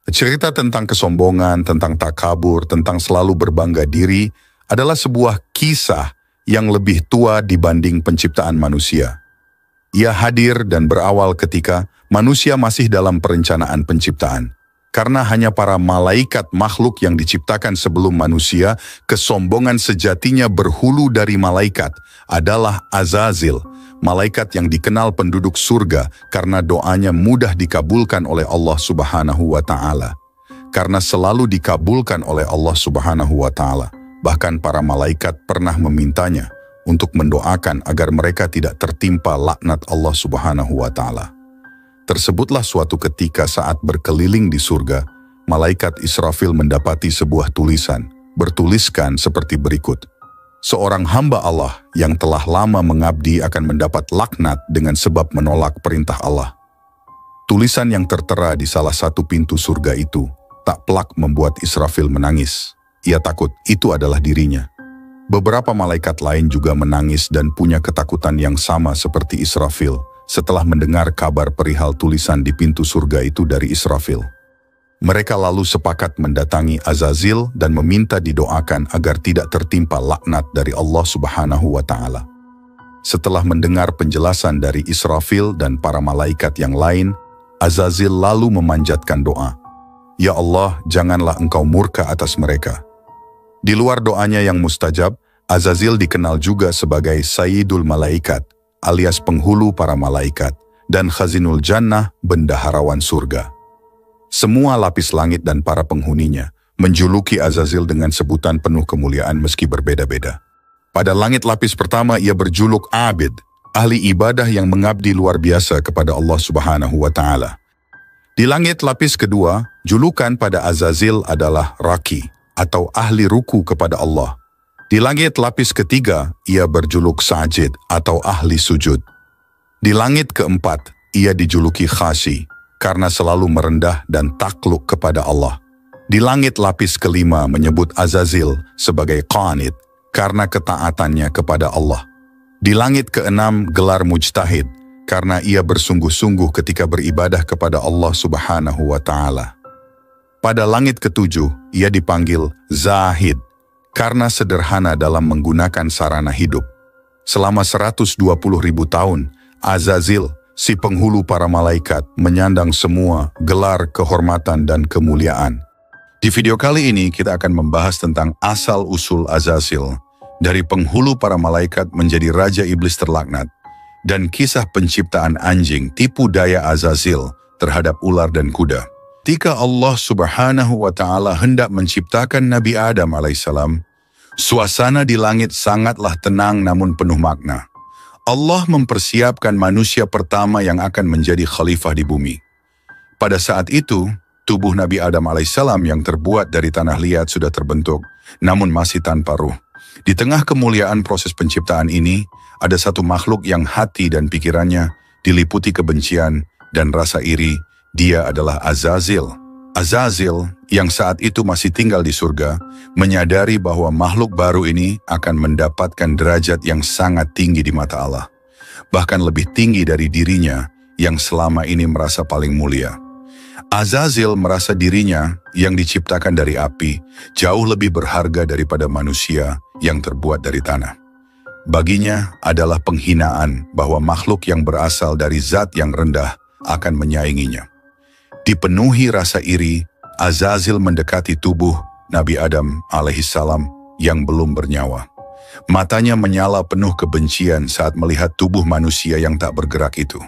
Cerita tentang kesombongan, tentang takabur, tentang selalu berbangga diri adalah sebuah kisah yang lebih tua dibanding penciptaan manusia. Ia hadir dan berawal ketika manusia masih dalam perencanaan penciptaan. Karena hanya para malaikat makhluk yang diciptakan sebelum manusia, kesombongan sejatinya berhulu dari malaikat adalah Azazil, malaikat yang dikenal penduduk surga karena doanya mudah dikabulkan oleh Allah Subhanahu wa Ta'ala. Karena selalu dikabulkan oleh Allah Subhanahu wa Ta'ala, bahkan para malaikat pernah memintanya untuk mendoakan agar mereka tidak tertimpa laknat Allah Subhanahu wa Ta'ala. Tersebutlah suatu ketika saat berkeliling di surga, malaikat Israfil mendapati sebuah tulisan, bertuliskan seperti berikut. Seorang hamba Allah yang telah lama mengabdi akan mendapat laknat dengan sebab menolak perintah Allah. Tulisan yang tertera di salah satu pintu surga itu tak pelak membuat Israfil menangis. Ia takut itu adalah dirinya. Beberapa malaikat lain juga menangis dan punya ketakutan yang sama seperti Israfil setelah mendengar kabar perihal tulisan di pintu surga itu dari Israfil. Mereka lalu sepakat mendatangi Azazil dan meminta didoakan agar tidak tertimpa laknat dari Allah Subhanahu wa Ta'ala. Setelah mendengar penjelasan dari Israfil dan para malaikat yang lain, Azazil lalu memanjatkan doa. Ya Allah, janganlah engkau murka atas mereka. Di luar doanya yang mustajab, Azazil dikenal juga sebagai Sayyidul Malaikat, alias penghulu para malaikat, dan Khazinul Jannah, bendaharawan surga. Semua lapis langit dan para penghuninya menjuluki Azazil dengan sebutan penuh kemuliaan meski berbeda-beda. Pada langit lapis pertama ia berjuluk Abid, ahli ibadah yang mengabdi luar biasa kepada Allah Subhanahu wa Ta'ala. Di langit lapis kedua, julukan pada Azazil adalah Raki, atau ahli ruku kepada Allah. Di langit lapis ketiga, ia berjuluk Sajid atau ahli sujud. Di langit keempat, ia dijuluki Khashi karena selalu merendah dan takluk kepada Allah. Di langit lapis kelima menyebut Azazil sebagai Qanit karena ketaatannya kepada Allah. Di langit keenam gelar Mujtahid karena ia bersungguh-sungguh ketika beribadah kepada Allah Subhanahu wa Ta'ala. Pada langit ketujuh, ia dipanggil Zahid karena sederhana dalam menggunakan sarana hidup. Selama 120.000 tahun, Azazil, si penghulu para malaikat, menyandang semua gelar kehormatan dan kemuliaan. Di video kali ini kita akan membahas tentang asal-usul Azazil, dari penghulu para malaikat menjadi raja iblis terlaknat, dan kisah penciptaan anjing tipu daya Azazil terhadap ular dan kuda. Ketika Allah Subhanahu wa Ta'ala hendak menciptakan Nabi Adam alaihissalam, suasana di langit sangatlah tenang namun penuh makna. Allah mempersiapkan manusia pertama yang akan menjadi khalifah di bumi. Pada saat itu, tubuh Nabi Adam alaihissalam yang terbuat dari tanah liat sudah terbentuk, namun masih tanpa ruh. Di tengah kemuliaan proses penciptaan ini, ada satu makhluk yang hati dan pikirannya diliputi kebencian dan rasa iri. Dia adalah Azazil. Azazil yang saat itu masih tinggal di surga, menyadari bahwa makhluk baru ini akan mendapatkan derajat yang sangat tinggi di mata Allah. Bahkan lebih tinggi dari dirinya yang selama ini merasa paling mulia. Azazil merasa dirinya yang diciptakan dari api jauh lebih berharga daripada manusia yang terbuat dari tanah. Baginya adalah penghinaan bahwa makhluk yang berasal dari zat yang rendah akan menyainginya. Dipenuhi rasa iri, Azazil mendekati tubuh Nabi Adam alaihissalam yang belum bernyawa. Matanya menyala penuh kebencian saat melihat tubuh manusia yang tak bergerak itu.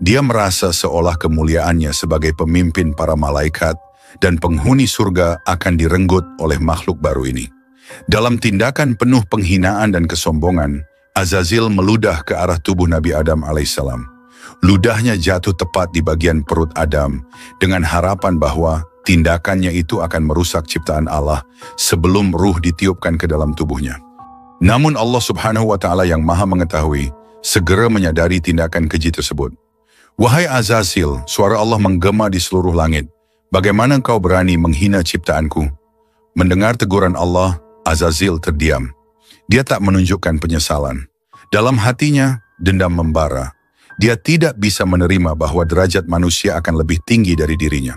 Dia merasa seolah kemuliaannya sebagai pemimpin para malaikat dan penghuni surga akan direnggut oleh makhluk baru ini. Dalam tindakan penuh penghinaan dan kesombongan, Azazil meludah ke arah tubuh Nabi Adam alaihissalam. Ludahnya jatuh tepat di bagian perut Adam dengan harapan bahwa tindakannya itu akan merusak ciptaan Allah sebelum ruh ditiupkan ke dalam tubuhnya. Namun Allah Subhanahu wa Ta'ala yang maha mengetahui segera menyadari tindakan keji tersebut. Wahai Azazil, suara Allah menggema di seluruh langit. Bagaimana engkau berani menghina ciptaanku? Mendengar teguran Allah, Azazil terdiam. Dia tak menunjukkan penyesalan. Dalam hatinya, dendam membara. Dia tidak bisa menerima bahwa derajat manusia akan lebih tinggi dari dirinya.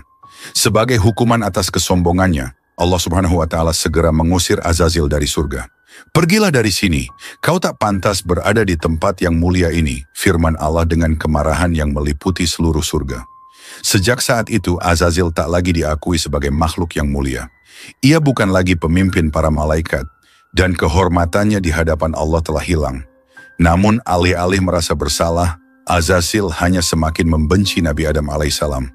Sebagai hukuman atas kesombongannya, Allah Subhanahu wa Ta'ala segera mengusir Azazil dari surga. "Pergilah dari sini, kau tak pantas berada di tempat yang mulia ini," firman Allah dengan kemarahan yang meliputi seluruh surga. Sejak saat itu, Azazil tak lagi diakui sebagai makhluk yang mulia. Ia bukan lagi pemimpin para malaikat, dan kehormatannya di hadapan Allah telah hilang. Namun alih-alih merasa bersalah, Azazil hanya semakin membenci Nabi Adam alaihissalam.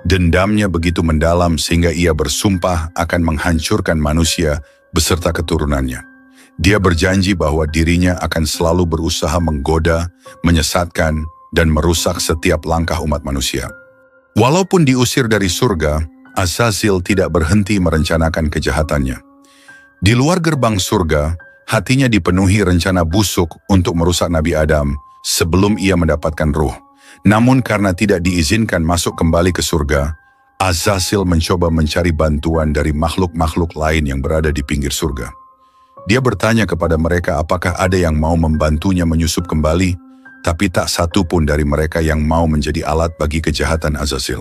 Dendamnya begitu mendalam sehingga ia bersumpah akan menghancurkan manusia beserta keturunannya. Dia berjanji bahwa dirinya akan selalu berusaha menggoda, menyesatkan, dan merusak setiap langkah umat manusia. Walaupun diusir dari surga, Azazil tidak berhenti merencanakan kejahatannya. Di luar gerbang surga, hatinya dipenuhi rencana busuk untuk merusak Nabi Adam sebelum ia mendapatkan ruh. Namun karena tidak diizinkan masuk kembali ke surga, Azazil mencoba mencari bantuan dari makhluk-makhluk lain yang berada di pinggir surga. Dia bertanya kepada mereka apakah ada yang mau membantunya menyusup kembali, tapi tak satu pun dari mereka yang mau menjadi alat bagi kejahatan Azazil.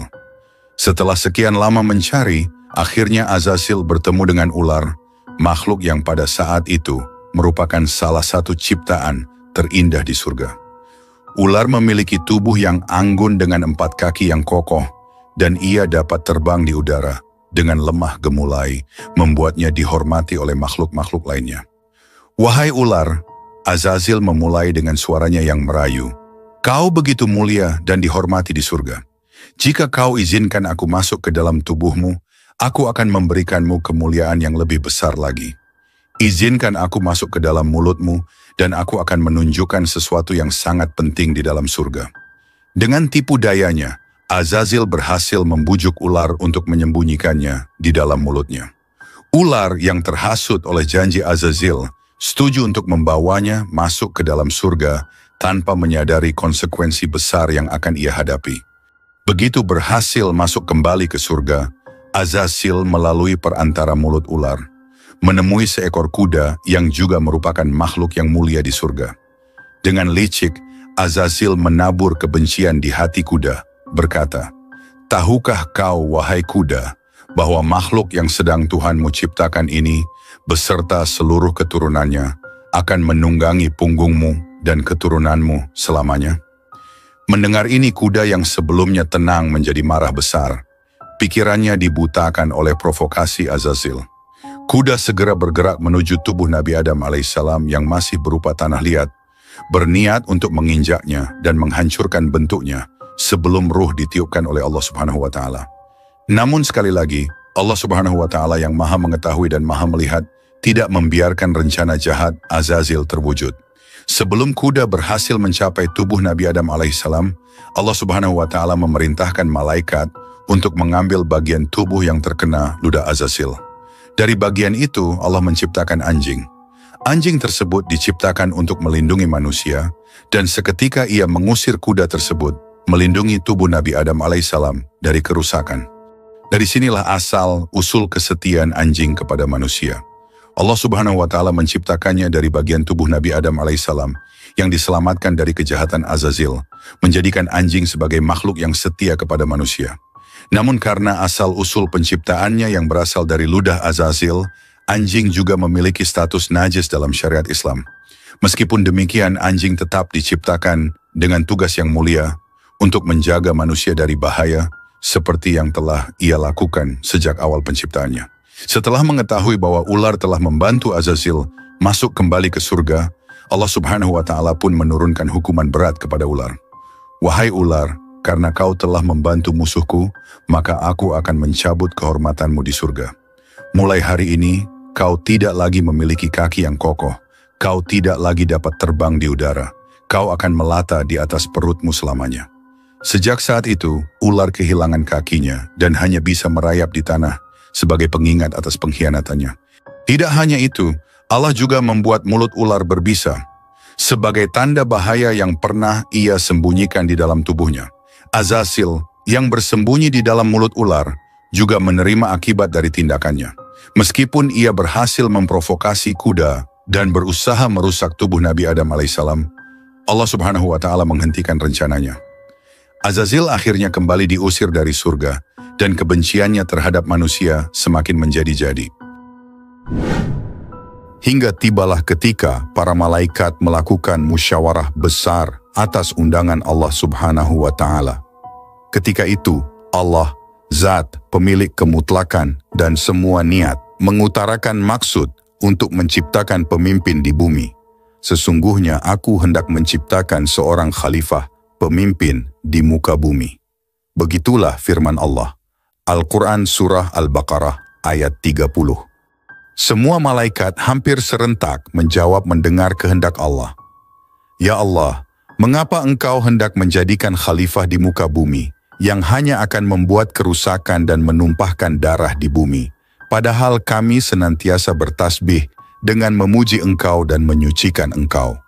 Setelah sekian lama mencari, akhirnya Azazil bertemu dengan ular, makhluk yang pada saat itu merupakan salah satu ciptaan terindah di surga. Ular memiliki tubuh yang anggun dengan 4 kaki yang kokoh, dan ia dapat terbang di udara dengan lemah gemulai, membuatnya dihormati oleh makhluk-makhluk lainnya. "Wahai ular," Azazil memulai dengan suaranya yang merayu, "kau begitu mulia dan dihormati di surga. Jika kau izinkan aku masuk ke dalam tubuhmu, aku akan memberikanmu kemuliaan yang lebih besar lagi. Izinkan aku masuk ke dalam mulutmu, dan aku akan menunjukkan sesuatu yang sangat penting di dalam surga." Dengan tipu dayanya, Azazil berhasil membujuk ular untuk menyembunyikannya di dalam mulutnya. Ular yang terhasut oleh janji Azazil setuju untuk membawanya masuk ke dalam surga tanpa menyadari konsekuensi besar yang akan ia hadapi. Begitu berhasil masuk kembali ke surga, Azazil melalui perantara mulut ular menemui seekor kuda yang juga merupakan makhluk yang mulia di surga. Dengan licik, Azazil menabur kebencian di hati kuda, berkata, "Tahukah kau, wahai kuda, bahwa makhluk yang sedang Tuhanmu ciptakan ini, beserta seluruh keturunannya, akan menunggangi punggungmu dan keturunanmu selamanya?" Mendengar ini, kuda yang sebelumnya tenang menjadi marah besar. Pikirannya dibutakan oleh provokasi Azazil. Kuda segera bergerak menuju tubuh Nabi Adam alaihissalam yang masih berupa tanah liat, berniat untuk menginjaknya dan menghancurkan bentuknya sebelum ruh ditiupkan oleh Allah Subhanahu wa Ta'ala. Namun sekali lagi, Allah Subhanahu wa Ta'ala yang maha mengetahui dan maha melihat tidak membiarkan rencana jahat Azazil terwujud. Sebelum kuda berhasil mencapai tubuh Nabi Adam alaihissalam, Allah Subhanahu wa Ta'ala memerintahkan malaikat untuk mengambil bagian tubuh yang terkena ludah Azazil. Dari bagian itu, Allah menciptakan anjing. Anjing tersebut diciptakan untuk melindungi manusia, dan seketika ia mengusir kuda tersebut, melindungi tubuh Nabi Adam alaihissalam dari kerusakan. Dari sinilah asal usul kesetiaan anjing kepada manusia. Allah Subhanahu wa Ta'ala menciptakannya dari bagian tubuh Nabi Adam alaihissalam yang diselamatkan dari kejahatan Azazil, menjadikan anjing sebagai makhluk yang setia kepada manusia. Namun karena asal-usul penciptaannya yang berasal dari ludah Azazil, anjing juga memiliki status najis dalam syariat Islam. Meskipun demikian, anjing tetap diciptakan dengan tugas yang mulia untuk menjaga manusia dari bahaya, seperti yang telah ia lakukan sejak awal penciptaannya. Setelah mengetahui bahwa ular telah membantu Azazil masuk kembali ke surga, Allah Subhanahu wa Ta'ala pun menurunkan hukuman berat kepada ular. "Wahai ular, karena kau telah membantu musuhku, maka aku akan mencabut kehormatanmu di surga. Mulai hari ini, kau tidak lagi memiliki kaki yang kokoh. Kau tidak lagi dapat terbang di udara. Kau akan melata di atas perutmu selamanya." Sejak saat itu, ular kehilangan kakinya dan hanya bisa merayap di tanah sebagai pengingat atas pengkhianatannya. Tidak hanya itu, Allah juga membuat mulut ular berbisa sebagai tanda bahaya yang pernah ia sembunyikan di dalam tubuhnya. Azazil yang bersembunyi di dalam mulut ular juga menerima akibat dari tindakannya. Meskipun ia berhasil memprovokasi kuda dan berusaha merusak tubuh Nabi Adam alaihissalam, Allah Subhanahu wa Ta'ala menghentikan rencananya. Azazil akhirnya kembali diusir dari surga dan kebenciannya terhadap manusia semakin menjadi-jadi. Hingga tibalah ketika para malaikat melakukan musyawarah besar atas undangan Allah Subhanahu wa Ta'ala. Ketika itu, Allah, Zat, pemilik kemutlakan dan semua niat, mengutarakan maksud untuk menciptakan pemimpin di bumi. Sesungguhnya aku hendak menciptakan seorang khalifah, pemimpin di muka bumi. Begitulah firman Allah. Al-Quran Surah Al-Baqarah ayat 30. Semua malaikat hampir serentak menjawab mendengar kehendak Allah. Ya Allah, mengapa engkau hendak menjadikan khalifah di muka bumi yang hanya akan membuat kerusakan dan menumpahkan darah di bumi, padahal kami senantiasa bertasbih dengan memuji engkau dan menyucikan engkau.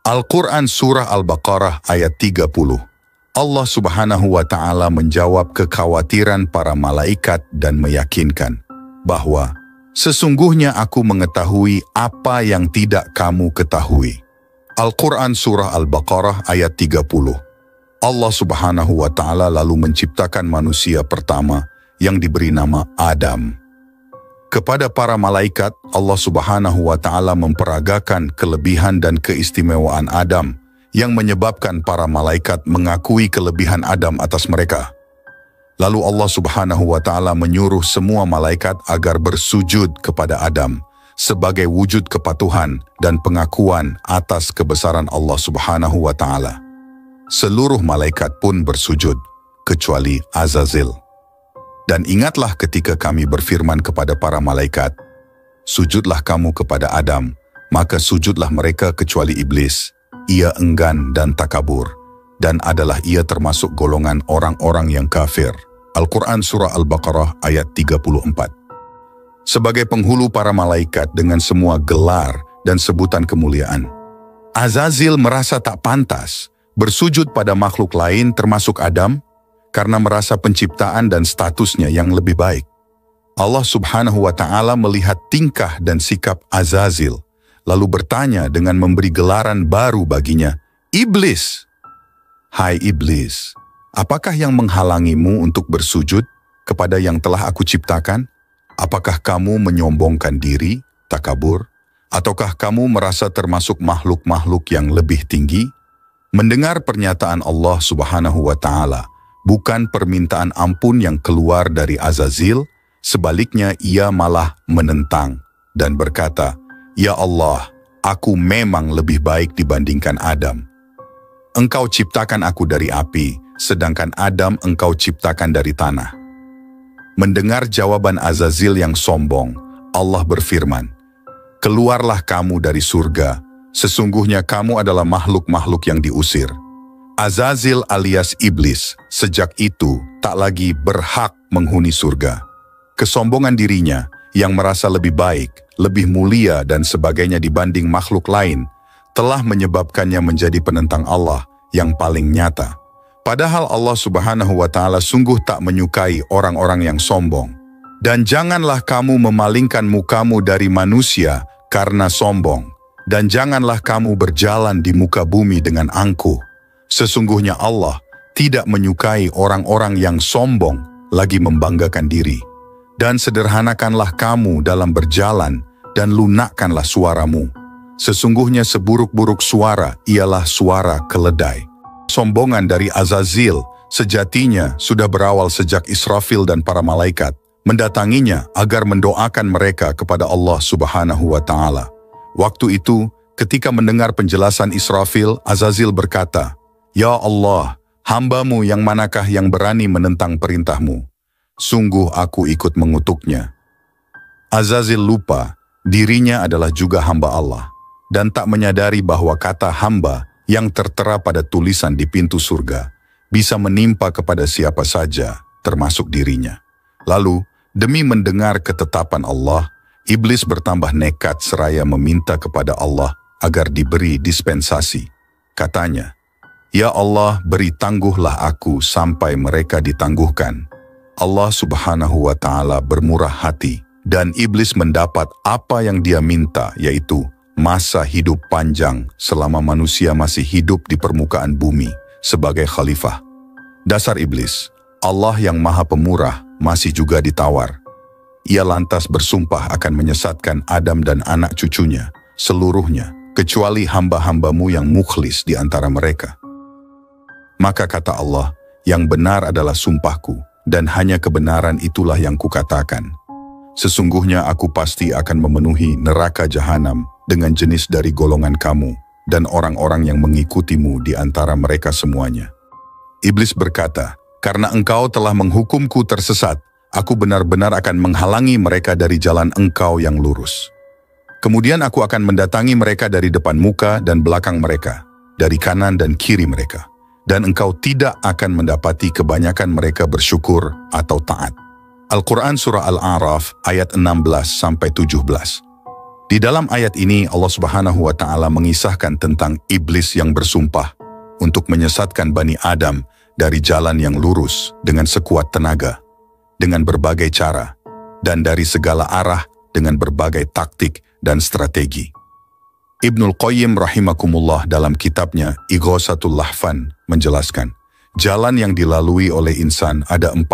Al-Quran Surah Al-Baqarah ayat 30. Allah Subhanahu wa Ta'ala menjawab kekhawatiran para malaikat dan meyakinkan bahwa sesungguhnya aku mengetahui apa yang tidak kamu ketahui. Al-Quran Surah Al-Baqarah ayat 30. Allah Subhanahu wa Ta'ala lalu menciptakan manusia pertama yang diberi nama Adam. Kepada para malaikat, Allah Subhanahu wa Ta'ala memperagakan kelebihan dan keistimewaan Adam yang menyebabkan para malaikat mengakui kelebihan Adam atas mereka. Lalu Allah Subhanahu wa Ta'ala menyuruh semua malaikat agar bersujud kepada Adam sebagai wujud kepatuhan dan pengakuan atas kebesaran Allah Subhanahu wa Ta'ala. Seluruh malaikat pun bersujud, kecuali Azazil. Dan ingatlah ketika kami berfirman kepada para malaikat, sujudlah kamu kepada Adam, maka sujudlah mereka kecuali iblis. Ia enggan dan takabur, dan adalah ia termasuk golongan orang-orang yang kafir. Al-Quran Surah Al-Baqarah ayat 34. Sebagai penghulu para malaikat dengan semua gelar dan sebutan kemuliaan, Azazil merasa tak pantas bersujud pada makhluk lain termasuk Adam, karena merasa penciptaan dan statusnya yang lebih baik. Allah Subhanahu wa Ta'ala melihat tingkah dan sikap Azazil, lalu bertanya dengan memberi gelaran baru baginya, Iblis. Hai Iblis, apakah yang menghalangimu untuk bersujud kepada yang telah aku ciptakan? Apakah kamu menyombongkan diri, takabur? Ataukah kamu merasa termasuk makhluk-makhluk yang lebih tinggi? Mendengar pernyataan Allah Subhanahu wa Ta'ala, bukan permintaan ampun yang keluar dari Azazil, sebaliknya ia malah menentang dan berkata, Ya Allah, aku memang lebih baik dibandingkan Adam. Engkau ciptakan aku dari api, sedangkan Adam engkau ciptakan dari tanah. Mendengar jawaban Azazil yang sombong, Allah berfirman, Keluarlah kamu dari surga, sesungguhnya kamu adalah makhluk-makhluk yang diusir. Azazil alias Iblis sejak itu tak lagi berhak menghuni surga. Kesombongan dirinya yang merasa lebih baik, lebih mulia dan sebagainya dibanding makhluk lain, telah menyebabkannya menjadi penentang Allah yang paling nyata. Padahal Allah Subhanahu wa Ta'ala sungguh tak menyukai orang-orang yang sombong. Dan janganlah kamu memalingkan mukamu dari manusia karena sombong. Dan janganlah kamu berjalan di muka bumi dengan angkuh. Sesungguhnya Allah tidak menyukai orang-orang yang sombong lagi membanggakan diri. Dan sederhanakanlah kamu dalam berjalan, dan lunakkanlah suaramu. Sesungguhnya seburuk-buruk suara ialah suara keledai. Sombongan dari Azazil sejatinya sudah berawal sejak Israfil dan para malaikat mendatanginya agar mendoakan mereka kepada Allah Subhanahu wa Ta'ala. Waktu itu, ketika mendengar penjelasan Israfil, Azazil berkata, Ya Allah, hamba-Mu yang manakah yang berani menentang perintah-Mu? Sungguh aku ikut mengutuknya. Azazil lupa dirinya adalah juga hamba Allah dan tak menyadari bahwa kata hamba yang tertera pada tulisan di pintu surga bisa menimpa kepada siapa saja, termasuk dirinya. Lalu, demi mendengar ketetapan Allah, Iblis bertambah nekat seraya meminta kepada Allah agar diberi dispensasi. Katanya, Ya Allah, beri tangguhlah aku sampai mereka ditangguhkan. Allah Subhanahu wa Ta'ala bermurah hati dan Iblis mendapat apa yang dia minta, yaitu masa hidup panjang selama manusia masih hidup di permukaan bumi sebagai khalifah. Dasar Iblis, Allah yang Maha Pemurah masih juga ditawar. Ia lantas bersumpah akan menyesatkan Adam dan anak cucunya, seluruhnya, kecuali hamba-hambamu yang mukhlis di antara mereka. Maka kata Allah, yang benar adalah sumpahku, dan hanya kebenaran itulah yang kukatakan. Sesungguhnya aku pasti akan memenuhi neraka jahanam dengan jenis dari golongan kamu dan orang-orang yang mengikutimu di antara mereka semuanya. Iblis berkata, karena engkau telah menghukumku tersesat, aku benar-benar akan menghalangi mereka dari jalan engkau yang lurus. Kemudian aku akan mendatangi mereka dari depan muka dan belakang mereka, dari kanan dan kiri mereka. Dan engkau tidak akan mendapati kebanyakan mereka bersyukur atau taat. Al-Quran Surah Al-A'raf ayat 16-17. Di dalam ayat ini Allah Subhanahu wa Ta'ala mengisahkan tentang iblis yang bersumpah untuk menyesatkan Bani Adam dari jalan yang lurus dengan sekuat tenaga, dengan berbagai cara, dan dari segala arah dengan berbagai taktik dan strategi. Ibnul Qayyim rahimakumullah dalam kitabnya Ighosatul Lahfan menjelaskan, jalan yang dilalui oleh insan ada 4,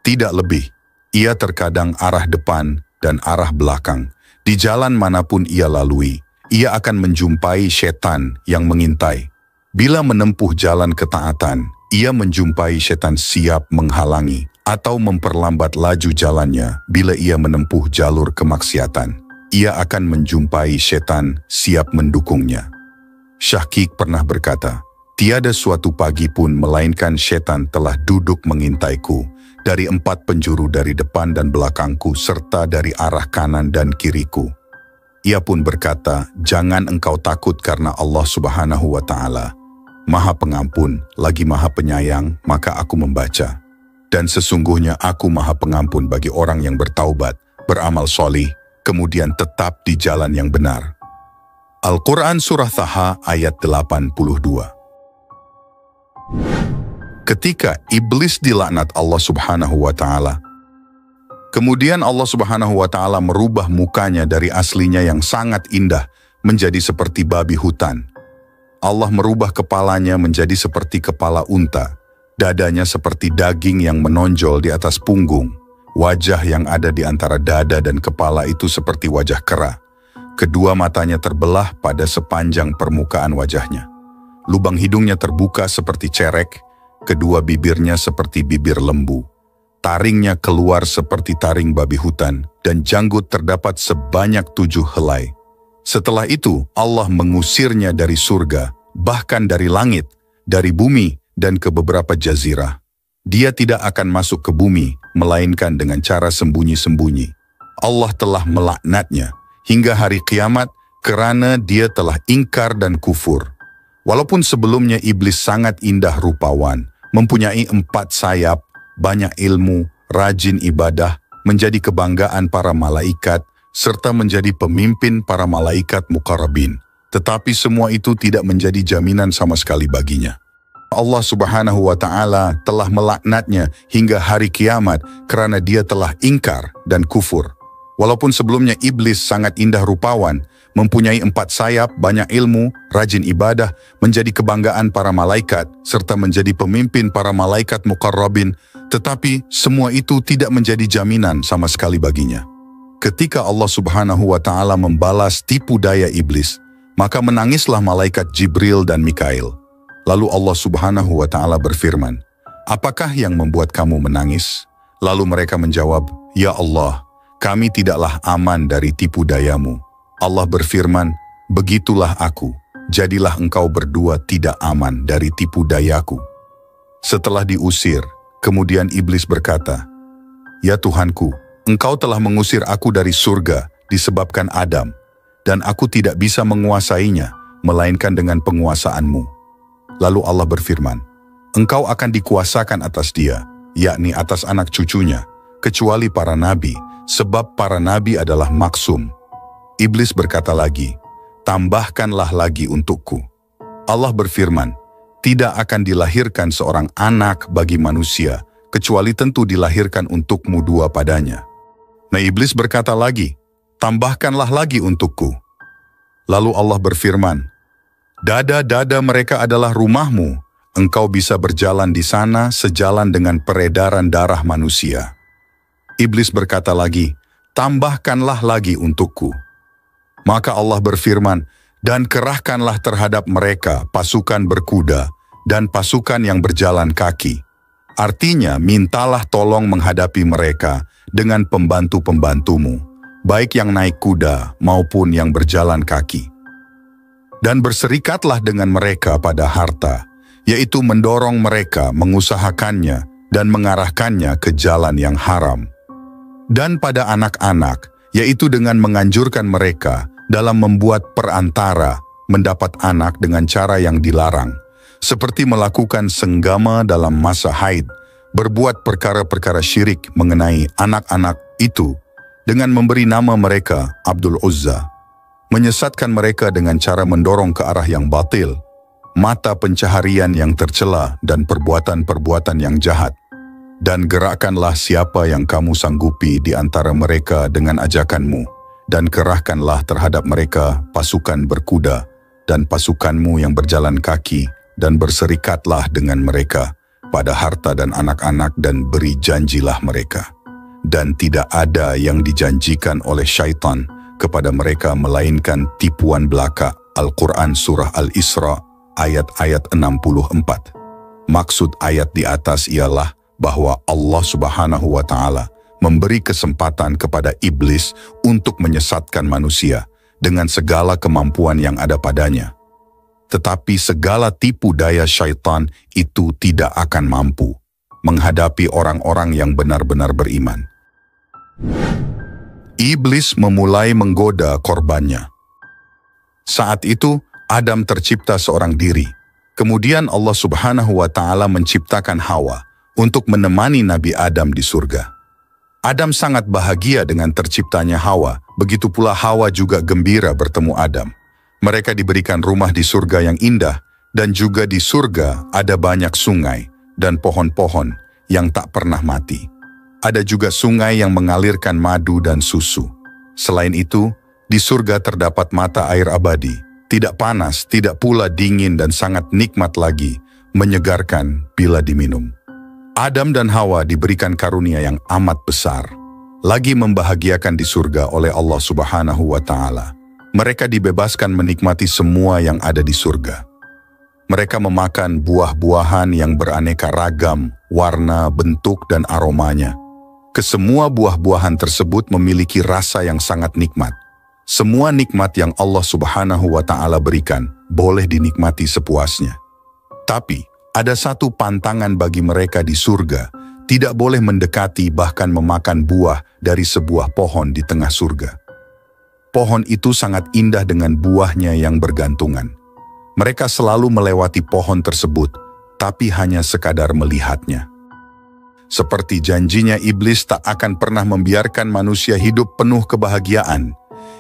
tidak lebih. Ia terkadang arah depan dan arah belakang. Di jalan manapun ia lalui, ia akan menjumpai setan yang mengintai. Bila menempuh jalan ketaatan, ia menjumpai setan siap menghalangi atau memperlambat laju jalannya bila ia menempuh jalur kemaksiatan. Ia akan menjumpai setan siap mendukungnya. Syahqiq pernah berkata, tiada suatu pagi pun melainkan setan telah duduk mengintaiku dari 4 penjuru dari depan dan belakangku serta dari arah kanan dan kiriku. Ia pun berkata, jangan engkau takut karena Allah Subhanahu wa Ta'ala Maha Pengampun lagi Maha Penyayang, maka aku membaca. Dan sesungguhnya aku Maha Pengampun bagi orang yang bertaubat, beramal solih, kemudian tetap di jalan yang benar. Al-Quran Surah Taha ayat 82. Ketika iblis dilaknat Allah Subhanahu wa Ta'ala, kemudian Allah Subhanahu wa Ta'ala merubah mukanya dari aslinya yang sangat indah menjadi seperti babi hutan. Allah merubah kepalanya menjadi seperti kepala unta, dadanya seperti daging yang menonjol di atas punggung, wajah yang ada di antara dada dan kepala itu seperti wajah kera. Kedua matanya terbelah pada sepanjang permukaan wajahnya. Lubang hidungnya terbuka seperti cerek, kedua bibirnya seperti bibir lembu. Taringnya keluar seperti taring babi hutan, dan janggut terdapat sebanyak 7 helai. Setelah itu, Allah mengusirnya dari surga, bahkan dari langit, dari bumi, dan ke beberapa jazirah. Dia tidak akan masuk ke bumi, melainkan dengan cara sembunyi-sembunyi. Allah telah melaknatnya hingga hari kiamat kerana dia telah ingkar dan kufur. Walaupun sebelumnya iblis sangat indah rupawan, mempunyai 4 sayap, banyak ilmu, rajin ibadah, menjadi kebanggaan para malaikat, serta menjadi pemimpin para malaikat muqarrabin. Tetapi semua itu tidak menjadi jaminan sama sekali baginya. Allah Subhanahu wa Ta'ala telah melaknatnya hingga hari kiamat kerana dia telah ingkar dan kufur. Walaupun sebelumnya iblis sangat indah rupawan, mempunyai 4 sayap, banyak ilmu, rajin ibadah, menjadi kebanggaan para malaikat, serta menjadi pemimpin para malaikat muqarrabin, tetapi semua itu tidak menjadi jaminan sama sekali baginya. Ketika Allah Subhanahu wa Ta'ala membalas tipu daya iblis, maka menangislah malaikat Jibril dan Mikail. Lalu Allah Subhanahu wa Ta'ala berfirman, apakah yang membuat kamu menangis? Lalu mereka menjawab, ya Allah, kami tidaklah aman dari tipu dayamu. Allah berfirman, begitulah aku, jadilah engkau berdua tidak aman dari tipu dayaku. Setelah diusir, kemudian iblis berkata, ya Tuhanku, engkau telah mengusir aku dari surga disebabkan Adam, dan aku tidak bisa menguasainya, melainkan dengan penguasaanmu. Lalu Allah berfirman, engkau akan dikuasakan atas dia, yakni atas anak cucunya, kecuali para nabi, sebab para nabi adalah maksum. Iblis berkata lagi, tambahkanlah lagi untukku. Allah berfirman, tidak akan dilahirkan seorang anak bagi manusia, kecuali tentu dilahirkan untukmu 2 padanya. Nah iblis berkata lagi, tambahkanlah lagi untukku. Lalu Allah berfirman, dada-dada mereka adalah rumahmu, engkau bisa berjalan di sana sejalan dengan peredaran darah manusia. Iblis berkata lagi, "Tambahkanlah lagi untukku." Maka Allah berfirman, "Dan kerahkanlah terhadap mereka pasukan berkuda dan pasukan yang berjalan kaki." Artinya, mintalah tolong menghadapi mereka dengan pembantu-pembantumu, baik yang naik kuda maupun yang berjalan kaki. Dan berserikatlah dengan mereka pada harta, yaitu mendorong mereka mengusahakannya dan mengarahkannya ke jalan yang haram. Dan pada anak-anak, yaitu dengan menganjurkan mereka dalam membuat perantara mendapat anak dengan cara yang dilarang, seperti melakukan senggama dalam masa haid, berbuat perkara-perkara syirik mengenai anak-anak itu dengan memberi nama mereka Abdul Uzza, menyesatkan mereka dengan cara mendorong ke arah yang batil, mata pencaharian yang tercela dan perbuatan-perbuatan yang jahat. Dan gerakkanlah siapa yang kamu sanggupi di antara mereka dengan ajakanmu, dan kerahkanlah terhadap mereka pasukan berkuda dan pasukanmu yang berjalan kaki, dan berserikatlah dengan mereka pada harta dan anak-anak, dan beri janjilah mereka. Dan tidak ada yang dijanjikan oleh syaitan kepada mereka melainkan tipuan belaka. Al-Quran Surah Al-Isra ayat-ayat 64. Maksud ayat di atas ialah bahwa Allah Subhanahu wa Ta'ala memberi kesempatan kepada iblis untuk menyesatkan manusia dengan segala kemampuan yang ada padanya. Tetapi segala tipu daya syaitan itu tidak akan mampu menghadapi orang-orang yang benar-benar beriman. Iblis memulai menggoda korbannya. Saat itu, Adam tercipta seorang diri. Kemudian Allah Subhanahu wa Ta'ala menciptakan Hawa untuk menemani Nabi Adam di surga. Adam sangat bahagia dengan terciptanya Hawa, begitu pula Hawa juga gembira bertemu Adam. Mereka diberikan rumah di surga yang indah, dan juga di surga ada banyak sungai dan pohon-pohon yang tak pernah mati. Ada juga sungai yang mengalirkan madu dan susu. Selain itu, di surga terdapat mata air abadi, tidak panas, tidak pula dingin, dan sangat nikmat lagi, menyegarkan bila diminum. Adam dan Hawa diberikan karunia yang amat besar, lagi membahagiakan di surga oleh Allah Subhanahu wa Ta'ala. Mereka dibebaskan menikmati semua yang ada di surga. Mereka memakan buah-buahan yang beraneka ragam, warna, bentuk, dan aromanya. Kesemua buah-buahan tersebut memiliki rasa yang sangat nikmat. Semua nikmat yang Allah Subhanahu wa Ta'ala berikan boleh dinikmati sepuasnya. Tapi, ada satu pantangan bagi mereka di surga, tidak boleh mendekati bahkan memakan buah dari sebuah pohon di tengah surga. Pohon itu sangat indah dengan buahnya yang bergantungan. Mereka selalu melewati pohon tersebut, tapi hanya sekadar melihatnya. Seperti janjinya, iblis tak akan pernah membiarkan manusia hidup penuh kebahagiaan.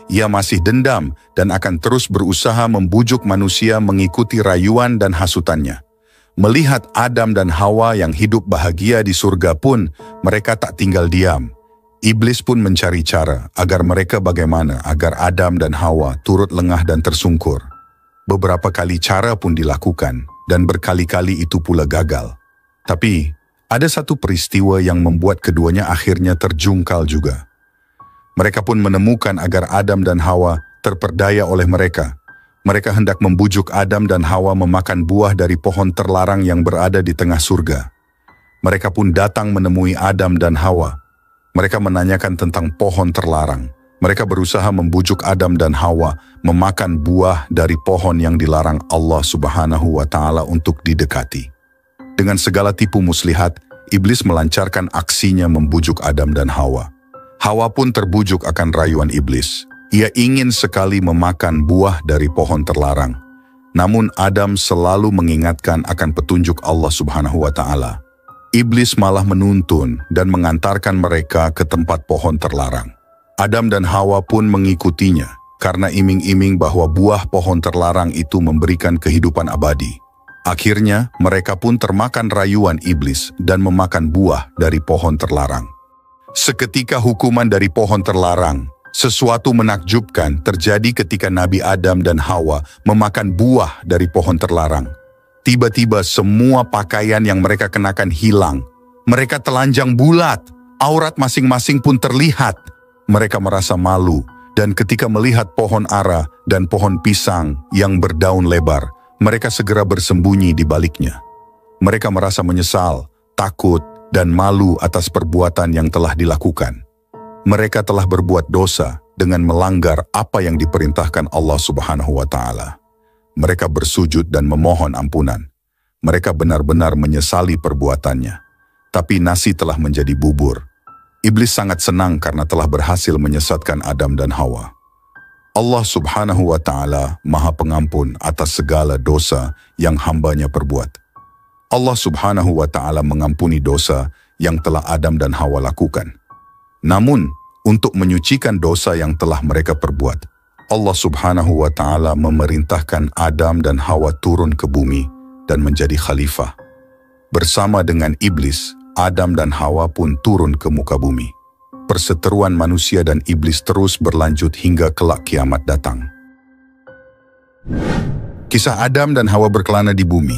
Ia masih dendam dan akan terus berusaha membujuk manusia mengikuti rayuan dan hasutannya. Melihat Adam dan Hawa yang hidup bahagia di surga pun, mereka tak tinggal diam. Iblis pun mencari cara agar mereka bagaimana agar Adam dan Hawa turut lengah dan tersungkur. Beberapa kali cara pun dilakukan dan berkali-kali itu pula gagal. Tapi ada satu peristiwa yang membuat keduanya akhirnya terjungkal juga. Mereka pun menemukan agar Adam dan Hawa terperdaya oleh mereka. Mereka hendak membujuk Adam dan Hawa memakan buah dari pohon terlarang yang berada di tengah surga. Mereka pun datang menemui Adam dan Hawa. Mereka menanyakan tentang pohon terlarang. Mereka berusaha membujuk Adam dan Hawa memakan buah dari pohon yang dilarang Allah Subhanahu wa Ta'ala untuk didekati. Dengan segala tipu muslihat, iblis melancarkan aksinya membujuk Adam dan Hawa. Hawa pun terbujuk akan rayuan iblis. Ia ingin sekali memakan buah dari pohon terlarang. Namun Adam selalu mengingatkan akan petunjuk Allah Subhanahu wa Ta'ala. Iblis malah menuntun dan mengantarkan mereka ke tempat pohon terlarang. Adam dan Hawa pun mengikutinya karena iming-iming bahwa buah pohon terlarang itu memberikan kehidupan abadi. Akhirnya mereka pun termakan rayuan iblis dan memakan buah dari pohon terlarang. Seketika hukuman dari pohon terlarang, sesuatu menakjubkan terjadi ketika Nabi Adam dan Hawa memakan buah dari pohon terlarang. Tiba-tiba semua pakaian yang mereka kenakan hilang. Mereka telanjang bulat. Aurat masing-masing pun terlihat. Mereka merasa malu, dan ketika melihat pohon ara dan pohon pisang yang berdaun lebar, mereka segera bersembunyi di baliknya. Mereka merasa menyesal, takut, dan malu atas perbuatan yang telah dilakukan. Mereka telah berbuat dosa dengan melanggar apa yang diperintahkan Allah Subhanahu wa Ta'ala. Mereka bersujud dan memohon ampunan. Mereka benar-benar menyesali perbuatannya. Tapi nasi telah menjadi bubur. Iblis sangat senang karena telah berhasil menyesatkan Adam dan Hawa. Allah Subhanahu wa Ta'ala Maha Pengampun atas segala dosa yang hambanya perbuat. Allah Subhanahu wa Ta'ala mengampuni dosa yang telah Adam dan Hawa lakukan. Namun, untuk menyucikan dosa yang telah mereka perbuat, Allah Subhanahu wa Ta'ala memerintahkan Adam dan Hawa turun ke bumi dan menjadi khalifah. Bersama dengan iblis, Adam dan Hawa pun turun ke muka bumi. Perseteruan manusia dan iblis terus berlanjut hingga kelak kiamat datang. Kisah Adam dan Hawa berkelana di bumi.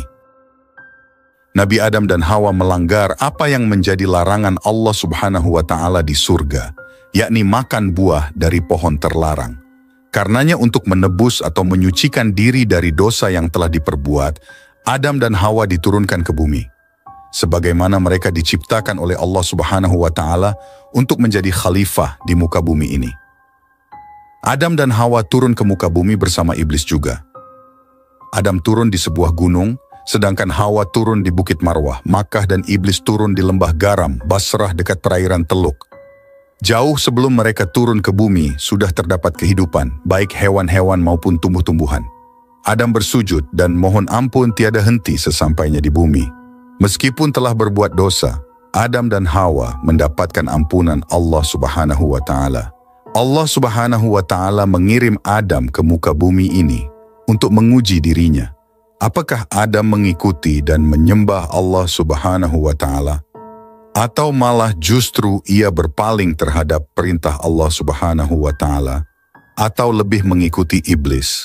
Nabi Adam dan Hawa melanggar apa yang menjadi larangan Allah Subhanahu wa Ta'ala di surga, yakni makan buah dari pohon terlarang. Karenanya untuk menebus atau menyucikan diri dari dosa yang telah diperbuat, Adam dan Hawa diturunkan ke bumi. Sebagaimana mereka diciptakan oleh Allah Subhanahu wa Ta'ala untuk menjadi khalifah di muka bumi ini. Adam dan Hawa turun ke muka bumi bersama iblis juga. Adam turun di sebuah gunung, sedangkan Hawa turun di Bukit Marwah. Makkah dan iblis turun di lembah garam, Basrah dekat perairan Teluk. Jauh sebelum mereka turun ke bumi, sudah terdapat kehidupan, baik hewan-hewan maupun tumbuh-tumbuhan. Adam bersujud dan mohon ampun tiada henti sesampainya di bumi. Meskipun telah berbuat dosa, Adam dan Hawa mendapatkan ampunan Allah Subhanahu wa Ta'ala. Allah Subhanahu wa Ta'ala mengirim Adam ke muka bumi ini untuk menguji dirinya. Apakah Adam mengikuti dan menyembah Allah Subhanahu wa Ta'ala? Atau malah justru ia berpaling terhadap perintah Allah Subhanahu wa Ta'ala? Atau lebih mengikuti iblis?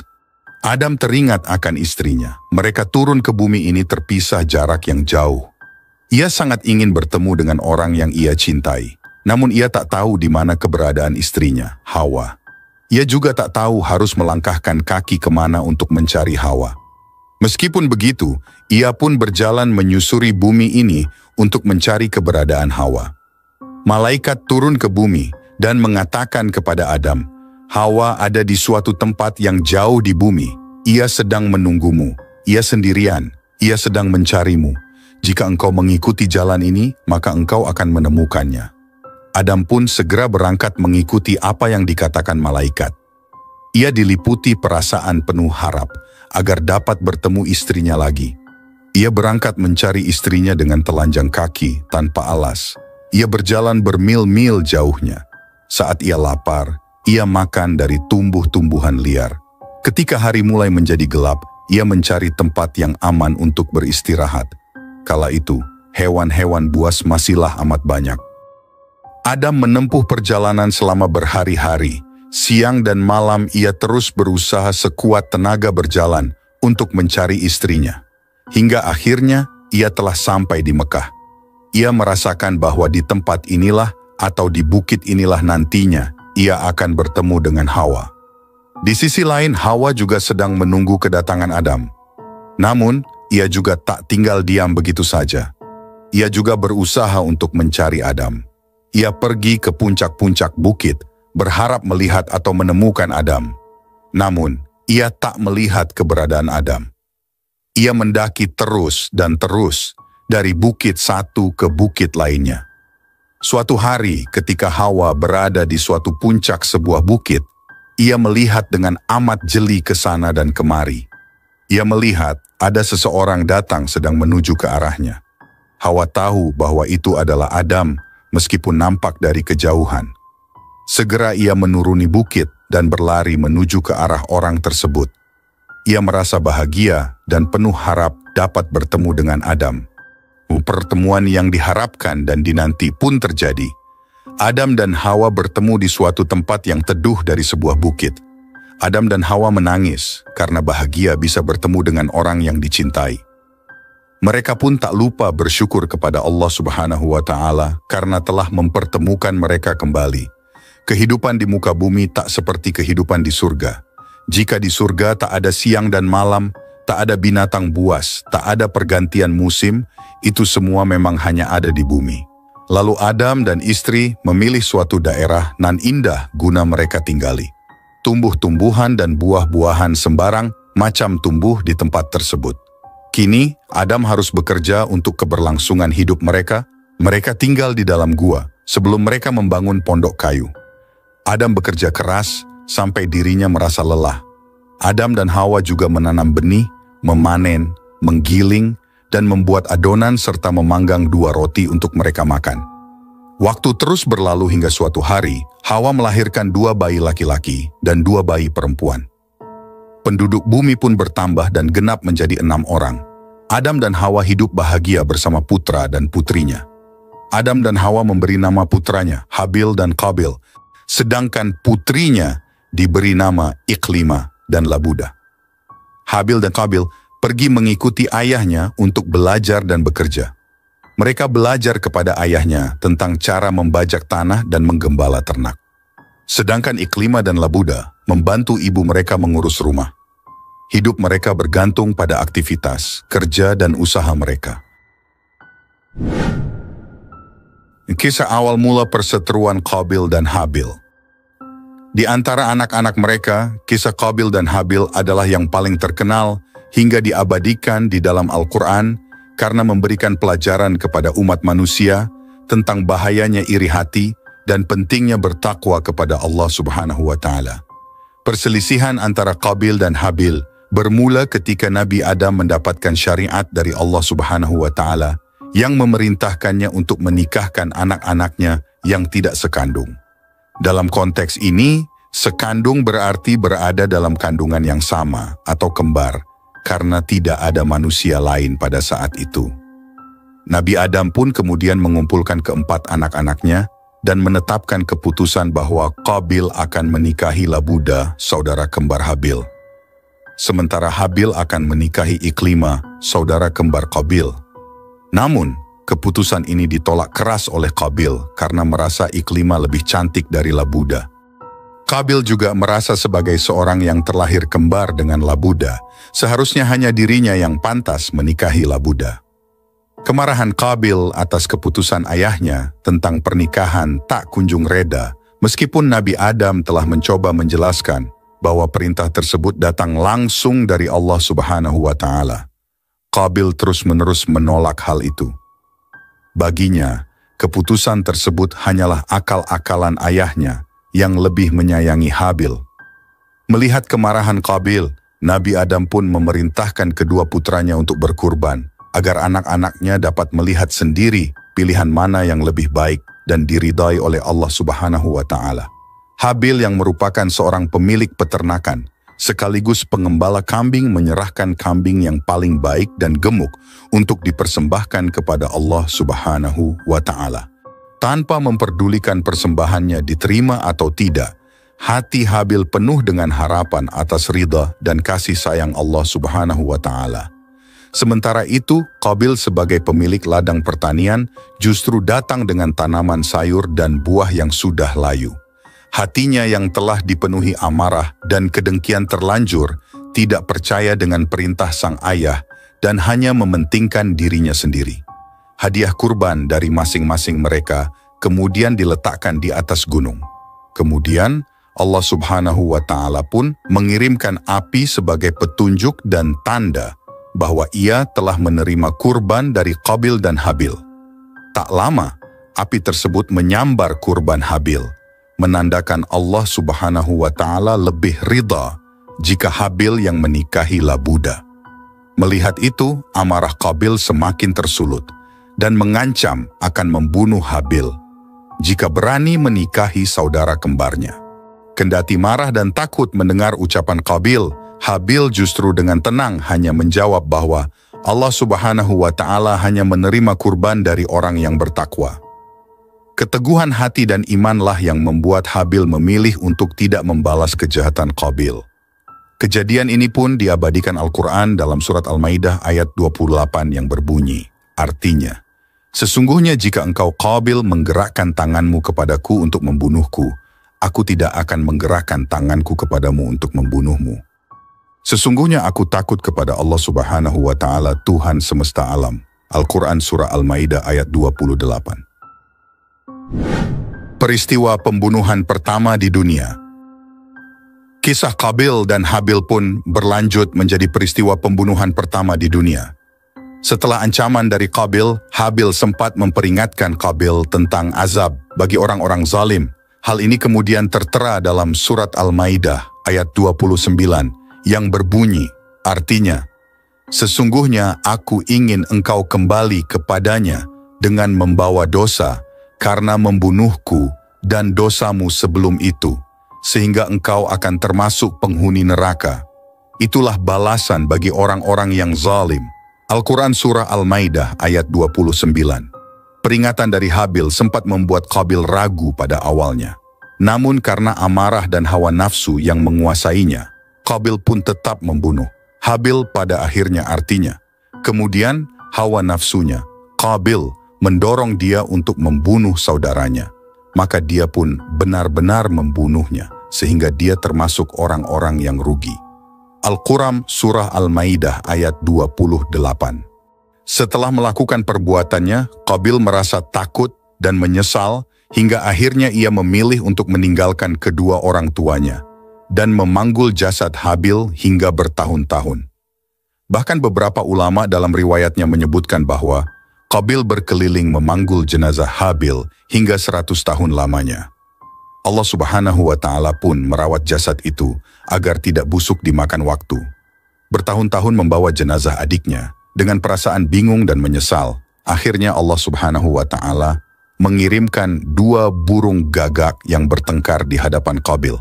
Adam teringat akan istrinya. Mereka turun ke bumi ini terpisah jarak yang jauh. Ia sangat ingin bertemu dengan orang yang ia cintai. Namun ia tak tahu di mana keberadaan istrinya, Hawa. Ia juga tak tahu harus melangkahkan kaki kemana untuk mencari Hawa. Meskipun begitu, ia pun berjalan menyusuri bumi ini untuk mencari keberadaan Hawa. Malaikat turun ke bumi dan mengatakan kepada Adam, Hawa ada di suatu tempat yang jauh di bumi. Ia sedang menunggumu. Ia sendirian. Ia sedang mencarimu. Jika engkau mengikuti jalan ini, maka engkau akan menemukannya. Adam pun segera berangkat mengikuti apa yang dikatakan malaikat. Ia diliputi perasaan penuh harap agar dapat bertemu istrinya lagi. Ia berangkat mencari istrinya dengan telanjang kaki tanpa alas. Ia berjalan bermil-mil jauhnya. Saat ia lapar, ia makan dari tumbuh-tumbuhan liar. Ketika hari mulai menjadi gelap, ia mencari tempat yang aman untuk beristirahat. Kala itu, hewan-hewan buas masihlah amat banyak. Adam menempuh perjalanan selama berhari-hari. Siang dan malam ia terus berusaha sekuat tenaga berjalan untuk mencari istrinya. Hingga akhirnya ia telah sampai di Mekah. Ia merasakan bahwa di tempat inilah atau di bukit inilah nantinya ia akan bertemu dengan Hawa. Di sisi lain, Hawa juga sedang menunggu kedatangan Adam. Namun, ia juga tak tinggal diam begitu saja. Ia juga berusaha untuk mencari Adam. Ia pergi ke puncak-puncak bukit, berharap melihat atau menemukan Adam. Namun, ia tak melihat keberadaan Adam. Ia mendaki terus dan terus, dari bukit satu ke bukit lainnya. Suatu hari ketika Hawa berada di suatu puncak sebuah bukit, ia melihat dengan amat jeli ke sana dan kemari. Ia melihat ada seseorang datang sedang menuju ke arahnya. Hawa tahu bahwa itu adalah Adam meskipun nampak dari kejauhan. Segera ia menuruni bukit dan berlari menuju ke arah orang tersebut. Ia merasa bahagia dan penuh harap dapat bertemu dengan Adam. Pertemuan yang diharapkan dan dinanti pun terjadi. Adam dan Hawa bertemu di suatu tempat yang teduh dari sebuah bukit. Adam dan Hawa menangis karena bahagia bisa bertemu dengan orang yang dicintai. Mereka pun tak lupa bersyukur kepada Allah Subhanahu wa Ta'ala karena telah mempertemukan mereka kembali. Kehidupan di muka bumi tak seperti kehidupan di surga. Jika di surga tak ada siang dan malam, tak ada binatang buas, tak ada pergantian musim, itu semua memang hanya ada di bumi. Lalu Adam dan istri memilih suatu daerah nan indah guna mereka tinggali. Tumbuh-tumbuhan dan buah-buahan sembarang macam tumbuh di tempat tersebut. Kini, Adam harus bekerja untuk keberlangsungan hidup mereka. Mereka tinggal di dalam gua sebelum mereka membangun pondok kayu. Adam bekerja keras sampai dirinya merasa lelah. Adam dan Hawa juga menanam benih, memanen, menggiling, dan membuat adonan serta memanggang 2 roti untuk mereka makan. Waktu terus berlalu hingga suatu hari, Hawa melahirkan 2 bayi laki-laki dan 2 bayi perempuan. Penduduk bumi pun bertambah dan genap menjadi 6 orang. Adam dan Hawa hidup bahagia bersama putra dan putrinya. Adam dan Hawa memberi nama putranya Habil dan Qabil, sedangkan putrinya diberi nama Iklima dan Labuda. Habil dan Qabil pergi mengikuti ayahnya untuk belajar dan bekerja. Mereka belajar kepada ayahnya tentang cara membajak tanah dan menggembala ternak. Sedangkan Iklima dan Labuda membantu ibu mereka mengurus rumah. Hidup mereka bergantung pada aktivitas, kerja, dan usaha mereka. Kisah awal mula perseteruan Qabil dan Habil. Di antara anak-anak mereka, kisah Qabil dan Habil adalah yang paling terkenal hingga diabadikan di dalam Al-Quran karena memberikan pelajaran kepada umat manusia tentang bahayanya iri hati dan pentingnya bertakwa kepada Allah Subhanahu wa Ta'ala. Perselisihan antara Qabil dan Habil bermula ketika Nabi Adam mendapatkan syariat dari Allah Subhanahu wa Ta'ala yang memerintahkannya untuk menikahkan anak-anaknya yang tidak sekandung. Dalam konteks ini, sekandung berarti berada dalam kandungan yang sama atau kembar, karena tidak ada manusia lain pada saat itu. Nabi Adam pun kemudian mengumpulkan keempat anak-anaknya dan menetapkan keputusan bahwa Qabil akan menikahi Labuda, saudara kembar Habil. Sementara Habil akan menikahi Iklima, saudara kembar Qabil. Namun, keputusan ini ditolak keras oleh Qabil karena merasa Iklima lebih cantik dari Labuda. Qabil juga merasa sebagai seorang yang terlahir kembar dengan Labuda, seharusnya hanya dirinya yang pantas menikahi Labuda. Kemarahan Qabil atas keputusan ayahnya tentang pernikahan tak kunjung reda, meskipun Nabi Adam telah mencoba menjelaskan bahwa perintah tersebut datang langsung dari Allah Subhanahu wa Ta'ala. Qabil terus-menerus menolak hal itu. Baginya, keputusan tersebut hanyalah akal-akalan ayahnya yang lebih menyayangi Habil. Melihat kemarahan Qabil, Nabi Adam pun memerintahkan kedua putranya untuk berkurban, agar anak-anaknya dapat melihat sendiri pilihan mana yang lebih baik dan diridai oleh Allah Subhanahu wa Ta'ala. Habil yang merupakan seorang pemilik peternakan, sekaligus pengembala kambing menyerahkan kambing yang paling baik dan gemuk untuk dipersembahkan kepada Allah Subhanahu wa Ta'ala. Tanpa memperdulikan persembahannya diterima atau tidak, hati Habil penuh dengan harapan atas ridha dan kasih sayang Allah Subhanahu wa Ta'ala. Sementara itu, Qabil sebagai pemilik ladang pertanian justru datang dengan tanaman sayur dan buah yang sudah layu. Hatinya yang telah dipenuhi amarah dan kedengkian terlanjur tidak percaya dengan perintah sang ayah dan hanya mementingkan dirinya sendiri. Hadiah kurban dari masing-masing mereka kemudian diletakkan di atas gunung. Kemudian Allah Subhanahu wa Ta'ala pun mengirimkan api sebagai petunjuk dan tanda bahwa ia telah menerima kurban dari Qabil dan Habil. Tak lama, api tersebut menyambar kurban Habil, menandakan Allah Subhanahu wa Ta'ala lebih ridha jika Habil yang menikahi Labuda. Melihat itu, amarah Qabil semakin tersulut dan mengancam akan membunuh Habil jika berani menikahi saudara kembarnya. Kendati marah dan takut mendengar ucapan Qabil, Habil justru dengan tenang hanya menjawab bahwa Allah Subhanahu wa Ta'ala hanya menerima kurban dari orang yang bertakwa. Keteguhan hati dan imanlah yang membuat Habil memilih untuk tidak membalas kejahatan Qabil. Kejadian ini pun diabadikan Al-Quran dalam surat Al-Maidah ayat 28 yang berbunyi, artinya, sesungguhnya jika engkau Qabil menggerakkan tanganmu kepadaku untuk membunuhku, aku tidak akan menggerakkan tanganku kepadamu untuk membunuhmu. Sesungguhnya aku takut kepada Allah Subhanahu wa Ta'ala, Tuhan semesta alam. Al-Quran Surah Al-Maidah ayat 28. Peristiwa pembunuhan pertama di dunia. Kisah Qabil dan Habil pun berlanjut menjadi peristiwa pembunuhan pertama di dunia. Setelah ancaman dari Qabil, Habil sempat memperingatkan Qabil tentang azab bagi orang-orang zalim. Hal ini kemudian tertera dalam surat Al-Maidah ayat 29 yang berbunyi, artinya, sesungguhnya aku ingin engkau kembali kepadanya dengan membawa dosa karena membunuhku dan dosamu sebelum itu, sehingga engkau akan termasuk penghuni neraka. Itulah balasan bagi orang-orang yang zalim. Al-Quran Surah Al-Maidah ayat 29. Peringatan dari Habil sempat membuat Qabil ragu pada awalnya. Namun karena amarah dan hawa nafsu yang menguasainya, Qabil pun tetap membunuh. Habil pada akhirnya artinya. Kemudian hawa nafsunya, Qabil, mendorong dia untuk membunuh saudaranya. Maka dia pun benar-benar membunuhnya, sehingga dia termasuk orang-orang yang rugi. Al-Quran Surah Al-Maidah ayat 28. Setelah melakukan perbuatannya, Qabil merasa takut dan menyesal hingga akhirnya ia memilih untuk meninggalkan kedua orang tuanya dan memanggul jasad Habil hingga bertahun-tahun. Bahkan beberapa ulama dalam riwayatnya menyebutkan bahwa Qabil berkeliling memanggul jenazah Habil hingga 100 tahun lamanya. Allah Subhanahu wa Ta'ala pun merawat jasad itu agar tidak busuk dimakan waktu. Bertahun-tahun membawa jenazah adiknya dengan perasaan bingung dan menyesal. Akhirnya Allah Subhanahu wa Ta'ala mengirimkan 2 burung gagak yang bertengkar di hadapan Qabil.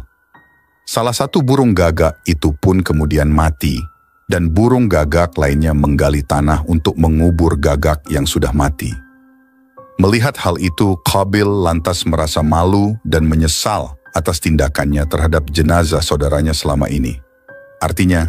Salah satu burung gagak itu pun kemudian mati, dan burung gagak lainnya menggali tanah untuk mengubur gagak yang sudah mati. Melihat hal itu, Qabil lantas merasa malu dan menyesal atas tindakannya terhadap jenazah saudaranya selama ini. Artinya,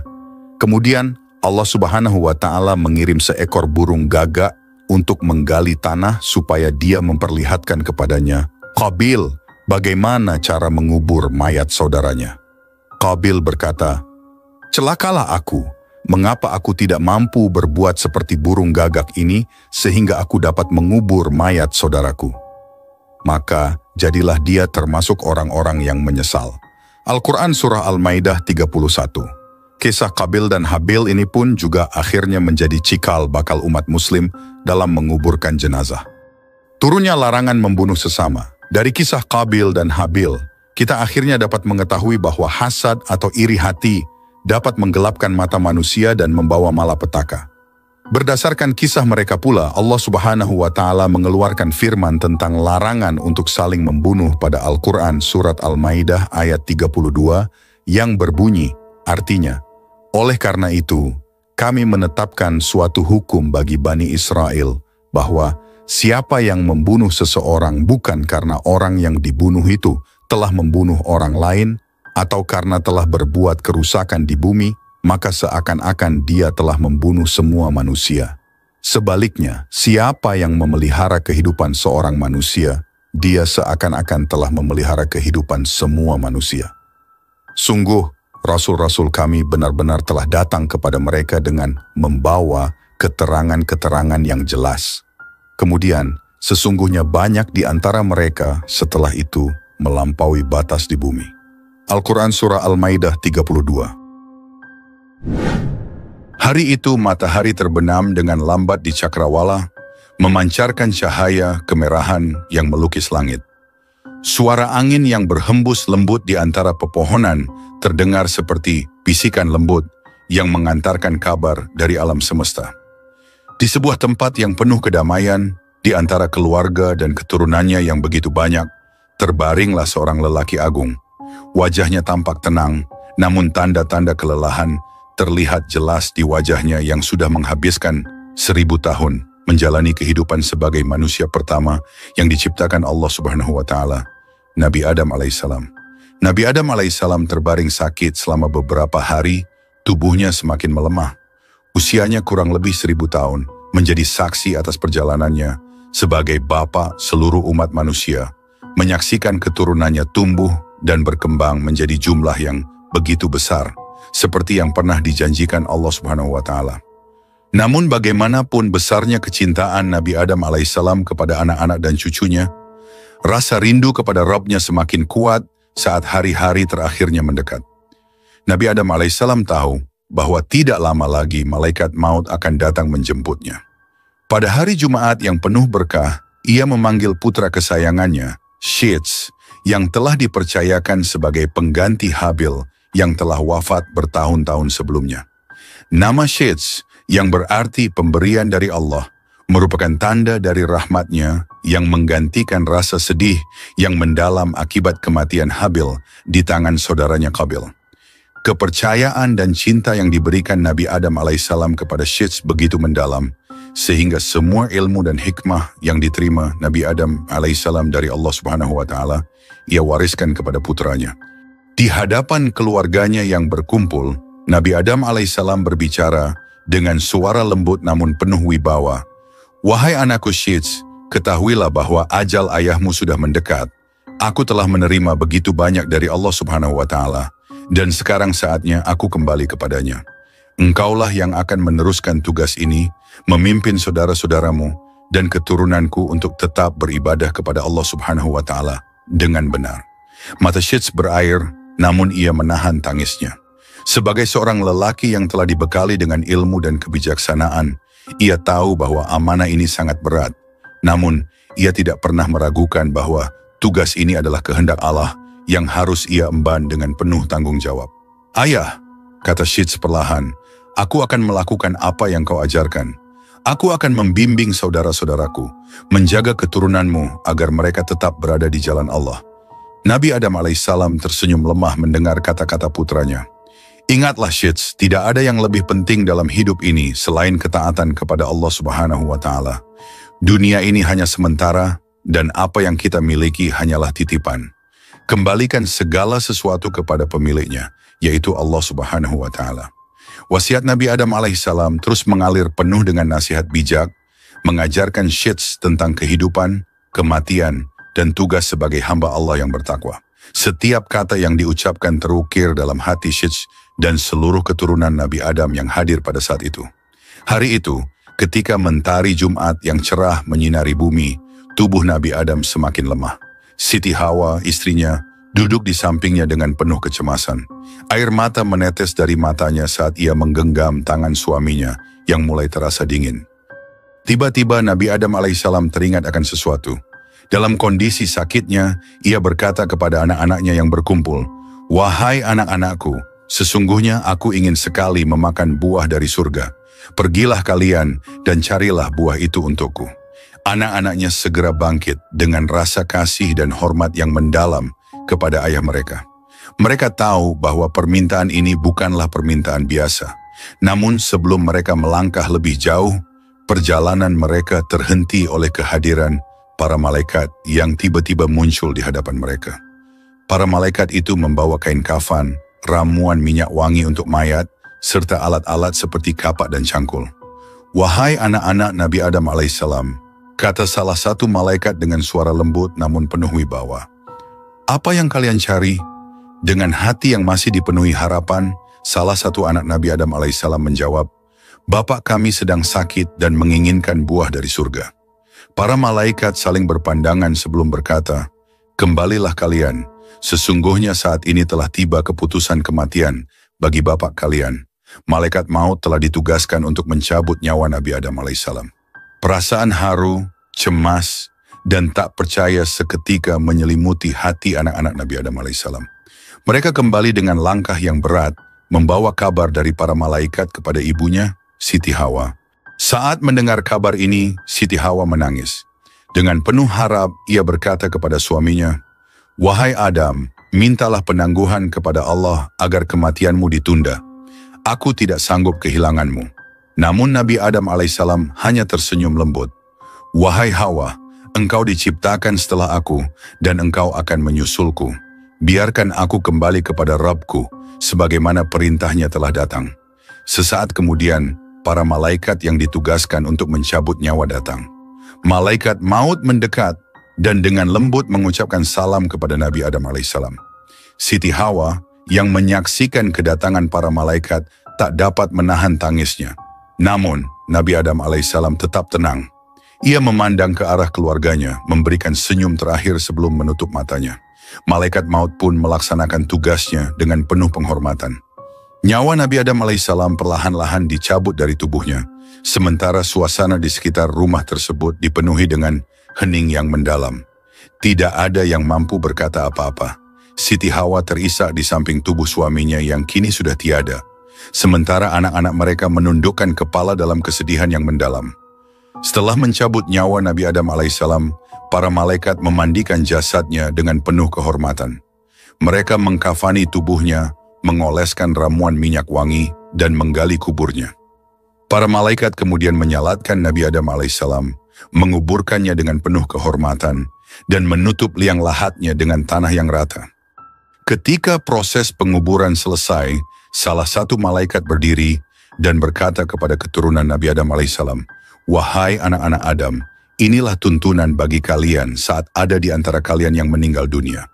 kemudian Allah Subhanahu wa Ta'ala mengirim seekor burung gagak untuk menggali tanah supaya dia memperlihatkan kepadanya, Qabil, bagaimana cara mengubur mayat saudaranya. Qabil berkata, celakalah aku. Mengapa aku tidak mampu berbuat seperti burung gagak ini sehingga aku dapat mengubur mayat saudaraku? Maka jadilah dia termasuk orang-orang yang menyesal. Al-Quran Surah Al-Maidah 31. Kisah Qabil dan Habil ini pun juga akhirnya menjadi cikal bakal umat muslim dalam menguburkan jenazah. Turunnya larangan membunuh sesama. Dari kisah Qabil dan Habil, kita akhirnya dapat mengetahui bahwa hasad atau iri hati dapat menggelapkan mata manusia dan membawa malapetaka. Berdasarkan kisah mereka pula, Allah Subhanahu wa Ta'ala mengeluarkan firman tentang larangan untuk saling membunuh pada Al-Quran Surat Al-Maidah ayat 32 yang berbunyi, artinya, oleh karena itu, kami menetapkan suatu hukum bagi Bani Israel bahwa siapa yang membunuh seseorang bukan karena orang yang dibunuh itu telah membunuh orang lain, atau karena telah berbuat kerusakan di bumi, maka seakan-akan dia telah membunuh semua manusia. Sebaliknya, siapa yang memelihara kehidupan seorang manusia, dia seakan-akan telah memelihara kehidupan semua manusia. Sungguh, Rasul-Rasul kami benar-benar telah datang kepada mereka dengan membawa keterangan-keterangan yang jelas. Kemudian, sesungguhnya banyak di antara mereka setelah itu melampaui batas di bumi. Al-Quran Surah Al-Maidah 32. Hari itu matahari terbenam dengan lambat di cakrawala, memancarkan cahaya kemerahan yang melukis langit. Suara angin yang berhembus lembut di antara pepohonan terdengar seperti bisikan lembut yang mengantarkan kabar dari alam semesta. Di sebuah tempat yang penuh kedamaian, di antara keluarga dan keturunannya yang begitu banyak, terbaringlah seorang lelaki agung. Wajahnya tampak tenang, namun tanda-tanda kelelahan terlihat jelas di wajahnya yang sudah menghabiskan 1000 tahun menjalani kehidupan sebagai manusia pertama yang diciptakan Allah Subhanahu wa Ta'ala, Nabi Adam alaihissalam. Nabi Adam alaihissalam terbaring sakit selama beberapa hari, tubuhnya semakin melemah. Usianya kurang lebih 1000 tahun, menjadi saksi atas perjalanannya sebagai bapa seluruh umat manusia, menyaksikan keturunannya tumbuh dan berkembang menjadi jumlah yang begitu besar, seperti yang pernah dijanjikan Allah Subhanahu wa Ta'ala. Namun bagaimanapun besarnya kecintaan Nabi Adam alaihissalam kepada anak-anak dan cucunya, rasa rindu kepada Rabb-nya semakin kuat saat hari-hari terakhirnya mendekat. Nabi Adam alaihissalam tahu bahwa tidak lama lagi malaikat maut akan datang menjemputnya. Pada hari Jumat yang penuh berkah, ia memanggil putra kesayangannya, Shits, yang telah dipercayakan sebagai pengganti Habil yang telah wafat bertahun-tahun sebelumnya. Nama Shits, yang berarti pemberian dari Allah, merupakan tanda dari rahmatnya yang menggantikan rasa sedih yang mendalam akibat kematian Habil di tangan saudaranya Qabil. Kepercayaan dan cinta yang diberikan Nabi Adam alaihissalam kepada Shits begitu mendalam, sehingga semua ilmu dan hikmah yang diterima Nabi Adam alaihissalam dari Allah Subhanahu wa Ta'ala, ia wariskan kepada putranya. Di hadapan keluarganya yang berkumpul, Nabi Adam alaihissalam berbicara dengan suara lembut namun penuh wibawa. Wahai anakku Shits, ketahuilah bahwa ajal ayahmu sudah mendekat. Aku telah menerima begitu banyak dari Allah Subhanahu wa Ta'ala, dan sekarang saatnya aku kembali kepadanya. Engkaulah yang akan meneruskan tugas ini, memimpin saudara-saudaramu dan keturunanku untuk tetap beribadah kepada Allah Subhanahu wa Ta'ala dengan benar. Mata Shits berair, namun ia menahan tangisnya. Sebagai seorang lelaki yang telah dibekali dengan ilmu dan kebijaksanaan, ia tahu bahwa amanah ini sangat berat. Namun, ia tidak pernah meragukan bahwa tugas ini adalah kehendak Allah yang harus ia emban dengan penuh tanggung jawab. Ayah, kata Shits perlahan, aku akan melakukan apa yang kau ajarkan. Aku akan membimbing saudara-saudaraku, menjaga keturunanmu agar mereka tetap berada di jalan Allah. Nabi Adam alaihissalam tersenyum lemah mendengar kata-kata putranya. Ingatlah Shits, tidak ada yang lebih penting dalam hidup ini selain ketaatan kepada Allah Subhanahu wa Ta'ala. Dunia ini hanya sementara dan apa yang kita miliki hanyalah titipan. Kembalikan segala sesuatu kepada pemiliknya, yaitu Allah Subhanahu wa Ta'ala. Wasiat Nabi Adam alaihissalam terus mengalir penuh dengan nasihat bijak, mengajarkan Shits tentang kehidupan, kematian, dan tugas sebagai hamba Allah yang bertakwa. Setiap kata yang diucapkan terukir dalam hati Shits dan seluruh keturunan Nabi Adam yang hadir pada saat itu. Hari itu, ketika mentari Jumat yang cerah menyinari bumi, tubuh Nabi Adam semakin lemah. Siti Hawa, istrinya, duduk di sampingnya dengan penuh kecemasan. Air mata menetes dari matanya saat ia menggenggam tangan suaminya yang mulai terasa dingin. Tiba-tiba Nabi Adam alaihissalam teringat akan sesuatu. Dalam kondisi sakitnya, ia berkata kepada anak-anaknya yang berkumpul, "Wahai anak-anakku, sesungguhnya aku ingin sekali memakan buah dari surga. Pergilah kalian dan carilah buah itu untukku." Anak-anaknya segera bangkit dengan rasa kasih dan hormat yang mendalam kepada ayah mereka. Mereka tahu bahwa permintaan ini bukanlah permintaan biasa. Namun sebelum mereka melangkah lebih jauh, perjalanan mereka terhenti oleh kehadiran para malaikat yang tiba-tiba muncul di hadapan mereka. Para malaikat itu membawa kain kafan, ramuan minyak wangi untuk mayat, serta alat-alat seperti kapak dan cangkul. "Wahai anak-anak Nabi Adam alaihissalam," kata salah satu malaikat dengan suara lembut namun penuh wibawa, "Apa yang kalian cari?" Dengan hati yang masih dipenuhi harapan, salah satu anak Nabi Adam alaihissalam menjawab, "Bapak kami sedang sakit dan menginginkan buah dari surga." Para malaikat saling berpandangan sebelum berkata, "Kembalilah kalian, sesungguhnya saat ini telah tiba keputusan kematian bagi bapak kalian. Malaikat maut telah ditugaskan untuk mencabut nyawa Nabi Adam alaihissalam." Perasaan haru, cemas, dan tak percaya seketika menyelimuti hati anak-anak Nabi Adam alaihissalam. Mereka kembali dengan langkah yang berat, membawa kabar dari para malaikat kepada ibunya, Siti Hawa. Saat mendengar kabar ini, Siti Hawa menangis. Dengan penuh harap, ia berkata kepada suaminya, "Wahai Adam, mintalah penangguhan kepada Allah agar kematianmu ditunda. Aku tidak sanggup kehilanganmu." Namun Nabi Adam alaihissalam hanya tersenyum lembut. "Wahai Hawa, engkau diciptakan setelah aku dan engkau akan menyusulku. biarkan aku kembali kepada Rabbku, sebagaimana perintahnya telah datang. Sesaat kemudian, para malaikat yang ditugaskan untuk mencabut nyawa datang. Malaikat maut mendekat dan dengan lembut mengucapkan salam kepada Nabi Adam alaihissalam. Siti Hawa yang menyaksikan kedatangan para malaikat tak dapat menahan tangisnya. Namun, Nabi Adam alaihissalam tetap tenang. Ia memandang ke arah keluarganya, memberikan senyum terakhir sebelum menutup matanya. Malaikat maut pun melaksanakan tugasnya dengan penuh penghormatan. Nyawa Nabi Adam alaihissalam perlahan-lahan dicabut dari tubuhnya, sementara suasana di sekitar rumah tersebut dipenuhi dengan hening yang mendalam. Tidak ada yang mampu berkata apa-apa. Siti Hawa terisak di samping tubuh suaminya yang kini sudah tiada, sementara anak-anak mereka menundukkan kepala dalam kesedihan yang mendalam. Setelah mencabut nyawa Nabi Adam alaihissalam, para malaikat memandikan jasadnya dengan penuh kehormatan. Mereka mengkafani tubuhnya, mengoleskan ramuan minyak wangi, dan menggali kuburnya. Para malaikat kemudian menyalatkan Nabi Adam alaihissalam, menguburkannya dengan penuh kehormatan, dan menutup liang lahatnya dengan tanah yang rata. Ketika proses penguburan selesai, salah satu malaikat berdiri dan berkata kepada keturunan Nabi Adam alaihissalam, "Wahai anak-anak Adam, inilah tuntunan bagi kalian saat ada di antara kalian yang meninggal dunia.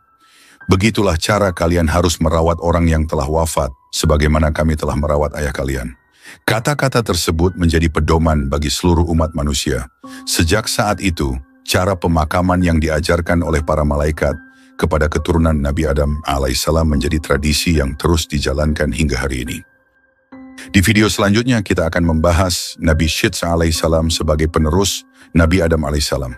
Begitulah cara kalian harus merawat orang yang telah wafat, sebagaimana kami telah merawat ayah kalian." Kata-kata tersebut menjadi pedoman bagi seluruh umat manusia. Sejak saat itu, cara pemakaman yang diajarkan oleh para malaikat kepada keturunan Nabi Adam alaihissalam menjadi tradisi yang terus dijalankan hingga hari ini. Di video selanjutnya kita akan membahas Nabi Syits alaihissalam sebagai penerus Nabi Adam alaihissalam.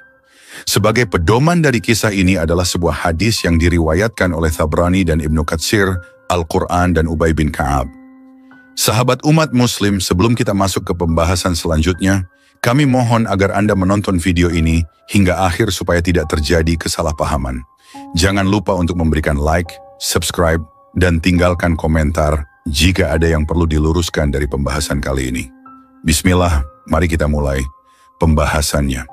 Sebagai pedoman dari kisah ini adalah sebuah hadis yang diriwayatkan oleh Tabrani dan Ibnu Katsir, Al-Quran dan Ubay bin Ka'ab. Sahabat umat muslim, sebelum kita masuk ke pembahasan selanjutnya, kami mohon agar Anda menonton video ini hingga akhir supaya tidak terjadi kesalahpahaman. Jangan lupa untuk memberikan like, subscribe, dan tinggalkan komentar jika ada yang perlu diluruskan dari pembahasan kali ini. Bismillah, mari kita mulai pembahasannya.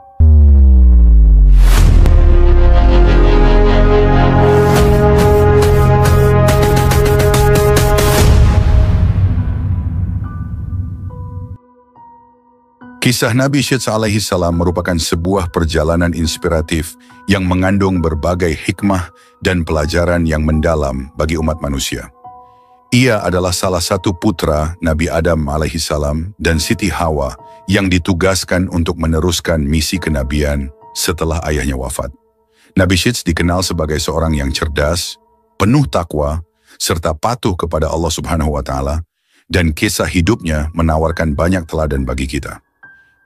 Kisah Nabi Syits alaihissalam merupakan sebuah perjalanan inspiratif yang mengandung berbagai hikmah dan pelajaran yang mendalam bagi umat manusia. Ia adalah salah satu putra Nabi Adam alaihissalam dan Siti Hawa yang ditugaskan untuk meneruskan misi kenabian setelah ayahnya wafat. Nabi Syits dikenal sebagai seorang yang cerdas, penuh takwa, serta patuh kepada Allah Subhanahu wa Ta'ala, dan kisah hidupnya menawarkan banyak teladan bagi kita.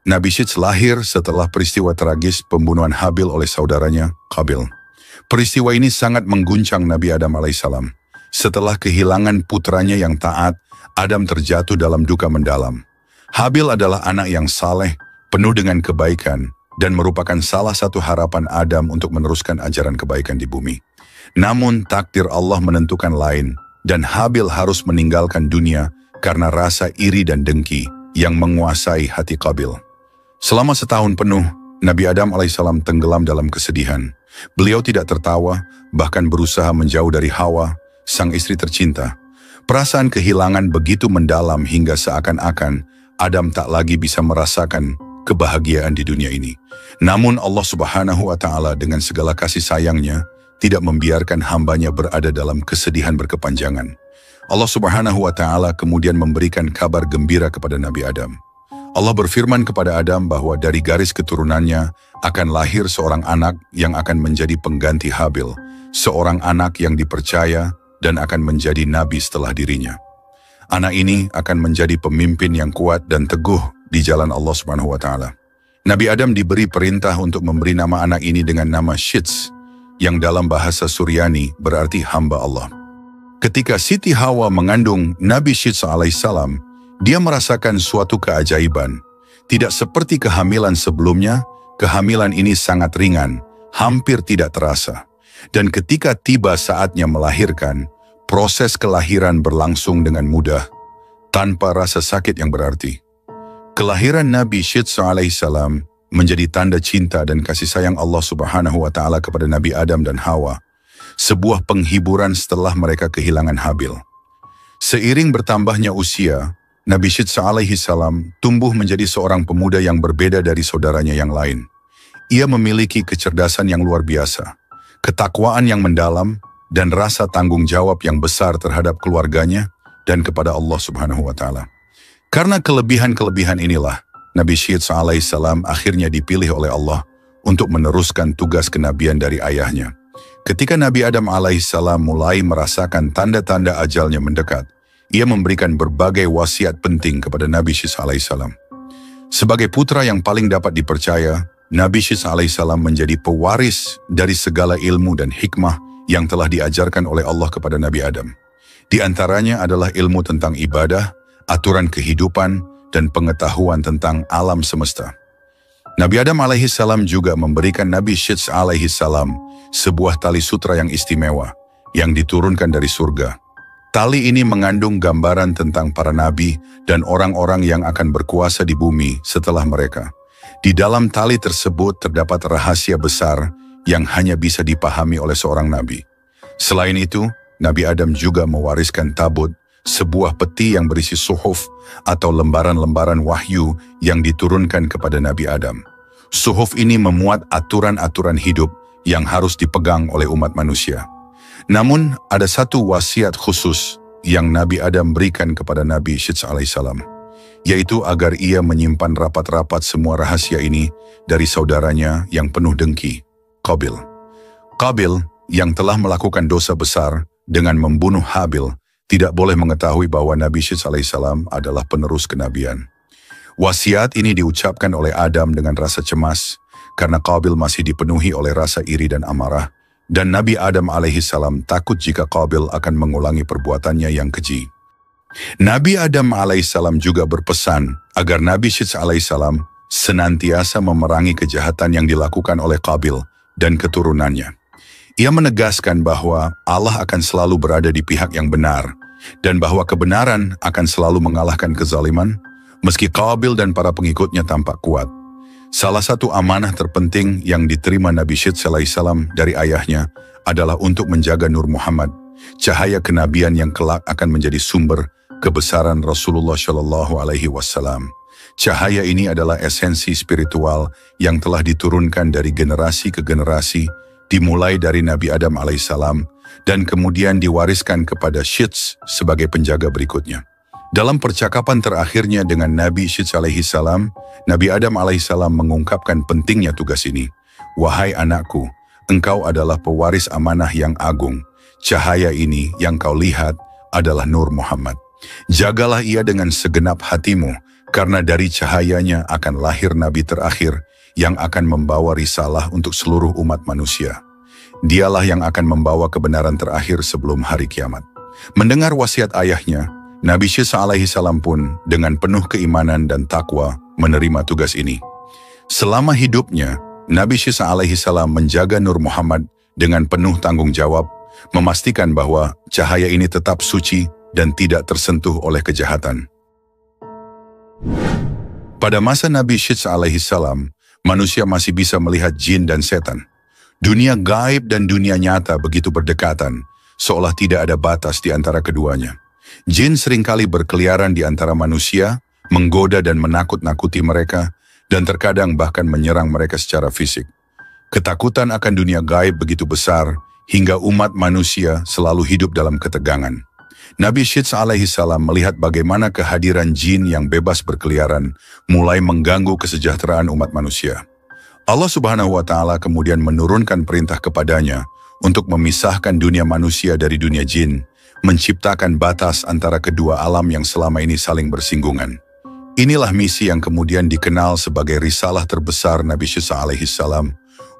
Nabi Syits lahir setelah peristiwa tragis pembunuhan Habil oleh saudaranya, Qabil. Peristiwa ini sangat mengguncang Nabi Adam alaihissalam. Setelah kehilangan putranya yang taat, Adam terjatuh dalam duka mendalam. Habil adalah anak yang saleh, penuh dengan kebaikan, dan merupakan salah satu harapan Adam untuk meneruskan ajaran kebaikan di bumi. Namun takdir Allah menentukan lain, dan Habil harus meninggalkan dunia karena rasa iri dan dengki yang menguasai hati Qabil. Selama setahun penuh, Nabi Adam alaihissalam tenggelam dalam kesedihan. Beliau tidak tertawa, bahkan berusaha menjauh dari Hawa, sang istri tercinta. Perasaan kehilangan begitu mendalam hingga seakan-akan Adam tak lagi bisa merasakan kebahagiaan di dunia ini. Namun Allah Subhanahu wa Ta'ala dengan segala kasih sayangnya tidak membiarkan hambanya berada dalam kesedihan berkepanjangan. Allah Subhanahu wa Ta'ala kemudian memberikan kabar gembira kepada Nabi Adam. Allah berfirman kepada Adam bahwa dari garis keturunannya akan lahir seorang anak yang akan menjadi pengganti Habil, seorang anak yang dipercaya dan akan menjadi nabi setelah dirinya. Anak ini akan menjadi pemimpin yang kuat dan teguh di jalan Allah Subhanahu wa Ta'ala. Nabi Adam diberi perintah untuk memberi nama anak ini dengan nama Syits, yang dalam bahasa Suryani berarti hamba Allah. Ketika Siti Hawa mengandung Nabi Syits alaihissalam, dia merasakan suatu keajaiban. Tidak seperti kehamilan sebelumnya, kehamilan ini sangat ringan, hampir tidak terasa. Dan ketika tiba saatnya melahirkan, proses kelahiran berlangsung dengan mudah, tanpa rasa sakit yang berarti. Kelahiran Nabi Syits alaihissalam menjadi tanda cinta dan kasih sayang Allah Subhanahu wa Ta'ala kepada Nabi Adam dan Hawa. sebuah penghiburan setelah mereka kehilangan Habil. Seiring bertambahnya usia, Nabi Syed alaihi salam tumbuh menjadi seorang pemuda yang berbeda dari saudaranya yang lain. Ia memiliki kecerdasan yang luar biasa, ketakwaan yang mendalam, dan rasa tanggung jawab yang besar terhadap keluarganya dan kepada Allah Subhanahu wa Ta'ala. Karena kelebihan-kelebihan inilah, Nabi Syed alaihi salam akhirnya dipilih oleh Allah untuk meneruskan tugas kenabian dari ayahnya. Ketika Nabi Adam alaihissalam mulai merasakan tanda-tanda ajalnya mendekat, ia memberikan berbagai wasiat penting kepada Nabi Syed alaihissalam. Sebagai putra yang paling dapat dipercaya, Nabi Syed alaihissalam menjadi pewaris dari segala ilmu dan hikmah yang telah diajarkan oleh Allah kepada Nabi Adam. Di antaranya adalah ilmu tentang ibadah, aturan kehidupan, dan pengetahuan tentang alam semesta. Nabi Adam alaihissalam juga memberikan Nabi Syed alaihissalam sebuah tali sutra yang istimewa yang diturunkan dari surga. Tali ini mengandung gambaran tentang para nabi dan orang-orang yang akan berkuasa di bumi setelah mereka. Di dalam tali tersebut terdapat rahasia besar yang hanya bisa dipahami oleh seorang nabi. Selain itu, Nabi Adam juga mewariskan tabut, sebuah peti yang berisi suhuf atau lembaran-lembaran wahyu yang diturunkan kepada Nabi Adam. Suhuf ini memuat aturan-aturan hidup yang harus dipegang oleh umat manusia. Namun, ada satu wasiat khusus yang Nabi Adam berikan kepada Nabi Syed alaihissalam, yaitu agar ia menyimpan rapat-rapat semua rahasia ini dari saudaranya yang penuh dengki, Qabil. Qabil yang telah melakukan dosa besar dengan membunuh Habil tidak boleh mengetahui bahwa Nabi Syed alaihissalam adalah penerus kenabian. Wasiat ini diucapkan oleh Adam dengan rasa cemas karena Qabil masih dipenuhi oleh rasa iri dan amarah, dan Nabi Adam alaihissalam takut jika Qabil akan mengulangi perbuatannya yang keji. Nabi Adam alaihissalam juga berpesan agar Nabi Syed alaihissalam senantiasa memerangi kejahatan yang dilakukan oleh Qabil dan keturunannya. Ia menegaskan bahwa Allah akan selalu berada di pihak yang benar, dan bahwa kebenaran akan selalu mengalahkan kezaliman, meski Qabil dan para pengikutnya tampak kuat. Salah satu amanah terpenting yang diterima Nabi Syed alaihissalam dari ayahnya adalah untuk menjaga Nur Muhammad, cahaya kenabian yang kelak akan menjadi sumber kebesaran Rasulullah Shallallahu Alaihi Wasallam. Cahaya ini adalah esensi spiritual yang telah diturunkan dari generasi ke generasi, dimulai dari Nabi Adam alaihissalam dan kemudian diwariskan kepada Syed sebagai penjaga berikutnya. Dalam percakapan terakhirnya dengan Nabi Syed alaihissalam, Nabi Adam alaihissalam mengungkapkan pentingnya tugas ini. Wahai anakku, engkau adalah pewaris amanah yang agung. Cahaya ini yang kau lihat adalah Nur Muhammad. Jagalah ia dengan segenap hatimu, karena dari cahayanya akan lahir Nabi terakhir yang akan membawa risalah untuk seluruh umat manusia. Dialah yang akan membawa kebenaran terakhir sebelum hari kiamat. Mendengar wasiat ayahnya, Nabi Syed alaihissalam pun dengan penuh keimanan dan takwa menerima tugas ini. Selama hidupnya, Nabi Syed alaihissalam menjaga Nur Muhammad dengan penuh tanggung jawab, memastikan bahwa cahaya ini tetap suci dan tidak tersentuh oleh kejahatan. Pada masa Nabi Syed alaihissalam, manusia masih bisa melihat jin dan setan. Dunia gaib dan dunia nyata begitu berdekatan, seolah tidak ada batas di antara keduanya. Jin seringkali berkeliaran di antara manusia, menggoda dan menakut-nakuti mereka, dan terkadang bahkan menyerang mereka secara fisik. Ketakutan akan dunia gaib begitu besar, hingga umat manusia selalu hidup dalam ketegangan. Nabi Syed alaihissalam melihat bagaimana kehadiran jin yang bebas berkeliaran mulai mengganggu kesejahteraan umat manusia. Allah Subhanahu wa Ta'ala kemudian menurunkan perintah kepadanya untuk memisahkan dunia manusia dari dunia jin, menciptakan batas antara kedua alam yang selama ini saling bersinggungan. Inilah misi yang kemudian dikenal sebagai risalah terbesar Nabi Syed alaihissalam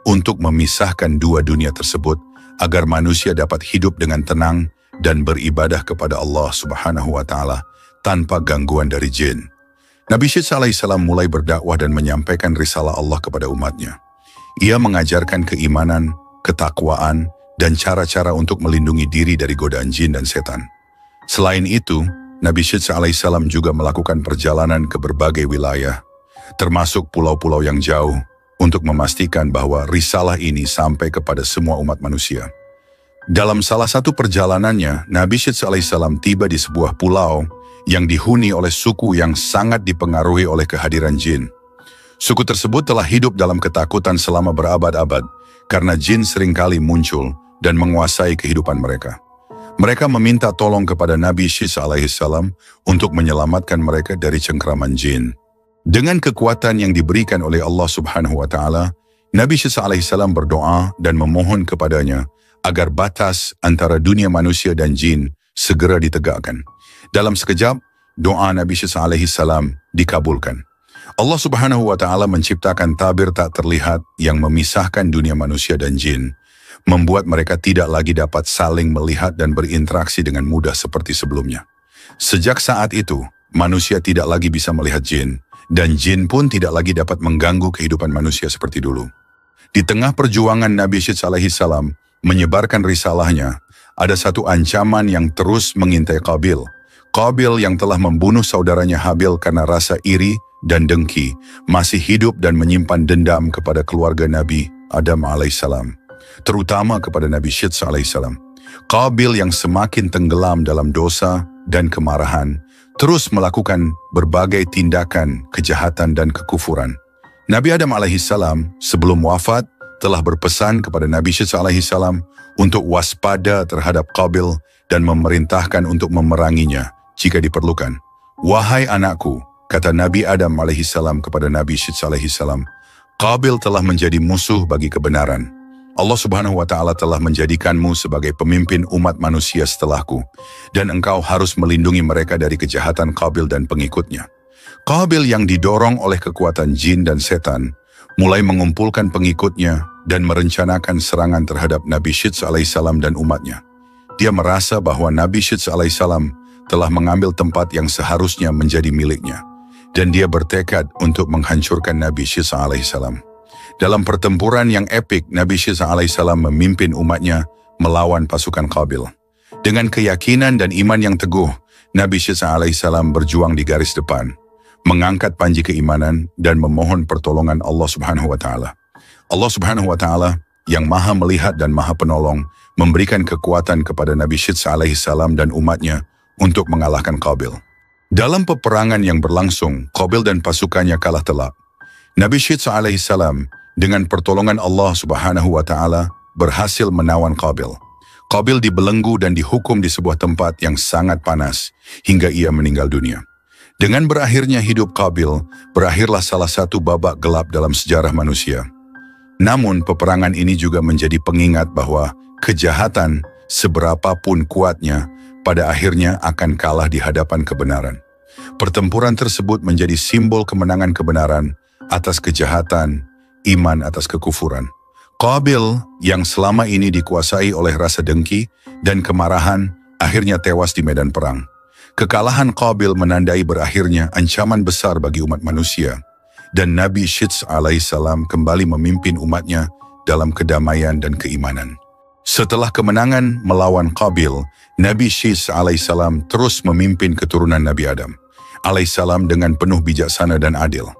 untuk memisahkan dua dunia tersebut agar manusia dapat hidup dengan tenang dan beribadah kepada Allah Subhanahu wa Ta'ala tanpa gangguan dari jin. Nabi Syed alaihissalam mulai berdakwah dan menyampaikan risalah Allah kepada umatnya. Ia mengajarkan keimanan, ketakwaan, dan cara-cara untuk melindungi diri dari godaan jin dan setan. Selain itu, Nabi Syed alaihissalam juga melakukan perjalanan ke berbagai wilayah, termasuk pulau-pulau yang jauh, untuk memastikan bahwa risalah ini sampai kepada semua umat manusia. Dalam salah satu perjalanannya, Nabi Syeds alaihissalam tiba di sebuah pulau yang dihuni oleh suku yang sangat dipengaruhi oleh kehadiran jin. Suku tersebut telah hidup dalam ketakutan selama berabad-abad karena jin seringkali muncul dan menguasai kehidupan mereka. Mereka meminta tolong kepada Nabi Syeds alaihissalam untuk menyelamatkan mereka dari cengkraman jin. Dengan kekuatan yang diberikan oleh Allah Subhanahu wa Ta'ala, Nabi Syeds alaihissalam berdoa dan memohon kepadanya agar batas antara dunia manusia dan jin segera ditegakkan. Dalam sekejap, doa Nabi Syeds alaihissalam dikabulkan. Allah Subhanahu wa Ta'ala menciptakan tabir tak terlihat yang memisahkan dunia manusia dan jin, membuat mereka tidak lagi dapat saling melihat dan berinteraksi dengan mudah seperti sebelumnya. Sejak saat itu, manusia tidak lagi bisa melihat jin, dan jin pun tidak lagi dapat mengganggu kehidupan manusia seperti dulu. Di tengah perjuangan Nabi Syeds alaihissalam menyebarkan risalahnya, ada satu ancaman yang terus mengintai Qabil. Qabil yang telah membunuh saudaranya Habil karena rasa iri dan dengki, masih hidup dan menyimpan dendam kepada keluarga Nabi Adam alaihissalam, terutama kepada Nabi Syeds alaihissalam. Qabil yang semakin tenggelam dalam dosa dan kemarahan, terus melakukan berbagai tindakan kejahatan dan kekufuran. Nabi Adam alaihissalam sebelum wafat telah berpesan kepada Nabi Syeds alaihissalam untuk waspada terhadap Qabil dan memerintahkan untuk memeranginya jika diperlukan. Wahai anakku, kata Nabi Adam alaihissalam kepada Nabi Syeds alaihissalam, Qabil telah menjadi musuh bagi kebenaran. Allah Subhanahu wa Ta'ala telah menjadikanmu sebagai pemimpin umat manusia setelahku, dan engkau harus melindungi mereka dari kejahatan Qabil dan pengikutnya. Qabil yang didorong oleh kekuatan jin dan setan, mulai mengumpulkan pengikutnya dan merencanakan serangan terhadap Nabi Syeds alaihissalam dan umatnya. Dia merasa bahwa Nabi Syeds alaihissalam telah mengambil tempat yang seharusnya menjadi miliknya, dan dia bertekad untuk menghancurkan Nabi Syeds alaihissalam. Dalam pertempuran yang epik, Nabi Syeds alaihissalam memimpin umatnya melawan pasukan Qabil. Dengan keyakinan dan iman yang teguh, Nabi Syeds alaihissalam berjuang di garis depan, mengangkat panji keimanan dan memohon pertolongan Allah Subhanahu wa Ta'ala. Allah Subhanahu wa Ta'ala yang maha melihat dan maha penolong memberikan kekuatan kepada Nabi Syeds alaihissalam dan umatnya untuk mengalahkan Qabil. Dalam peperangan yang berlangsung, Qabil dan pasukannya kalah telak. Nabi Syeds alaihissalam dengan pertolongan Allah Subhanahu wa Ta'ala berhasil menawan Qabil. Qabil dibelenggu dan dihukum di sebuah tempat yang sangat panas hingga ia meninggal dunia. Dengan berakhirnya hidup Qabil, berakhirlah salah satu babak gelap dalam sejarah manusia. Namun peperangan ini juga menjadi pengingat bahwa kejahatan seberapapun kuatnya pada akhirnya akan kalah di hadapan kebenaran. Pertempuran tersebut menjadi simbol kemenangan kebenaran atas kejahatan, iman atas kekufuran. Qabil yang selama ini dikuasai oleh rasa dengki dan kemarahan akhirnya tewas di medan perang. Kekalahan Qabil menandai berakhirnya ancaman besar bagi umat manusia, dan Nabi Syeds alaihissalam kembali memimpin umatnya dalam kedamaian dan keimanan. Setelah kemenangan melawan Qabil, Nabi Syeds alaihissalam terus memimpin keturunan Nabi Adam alaihissalam dengan penuh bijaksana dan adil.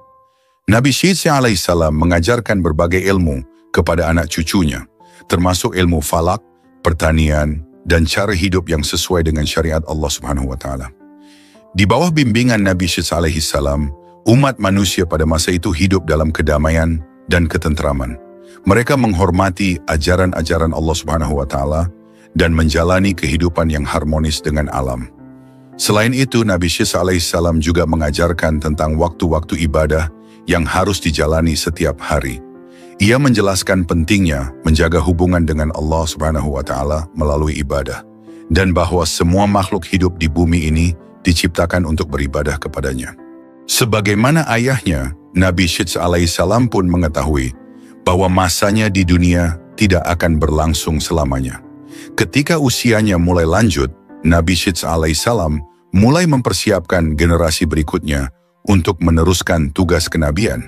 Nabi Syeds alaihissalam mengajarkan berbagai ilmu kepada anak cucunya, termasuk ilmu falak, pertanian, dan cara hidup yang sesuai dengan syariat Allah Subhanahu wa Ta'ala. Di bawah bimbingan Nabi Syeds alaihissalam, umat manusia pada masa itu hidup dalam kedamaian dan ketentraman. Mereka menghormati ajaran-ajaran Allah Subhanahu wa Ta'ala dan menjalani kehidupan yang harmonis dengan alam. Selain itu, Nabi Syeds alaihissalam juga mengajarkan tentang waktu-waktu ibadah yang harus dijalani setiap hari. Ia menjelaskan pentingnya menjaga hubungan dengan Allah Subhanahu wa Ta'ala melalui ibadah, dan bahwa semua makhluk hidup di bumi ini diciptakan untuk beribadah kepadanya. Sebagaimana ayahnya, Nabi Syeds alaihissalam pun mengetahui bahwa masanya di dunia tidak akan berlangsung selamanya. Ketika usianya mulai lanjut, Nabi Syeds alaihissalam mulai mempersiapkan generasi berikutnya untuk meneruskan tugas kenabian.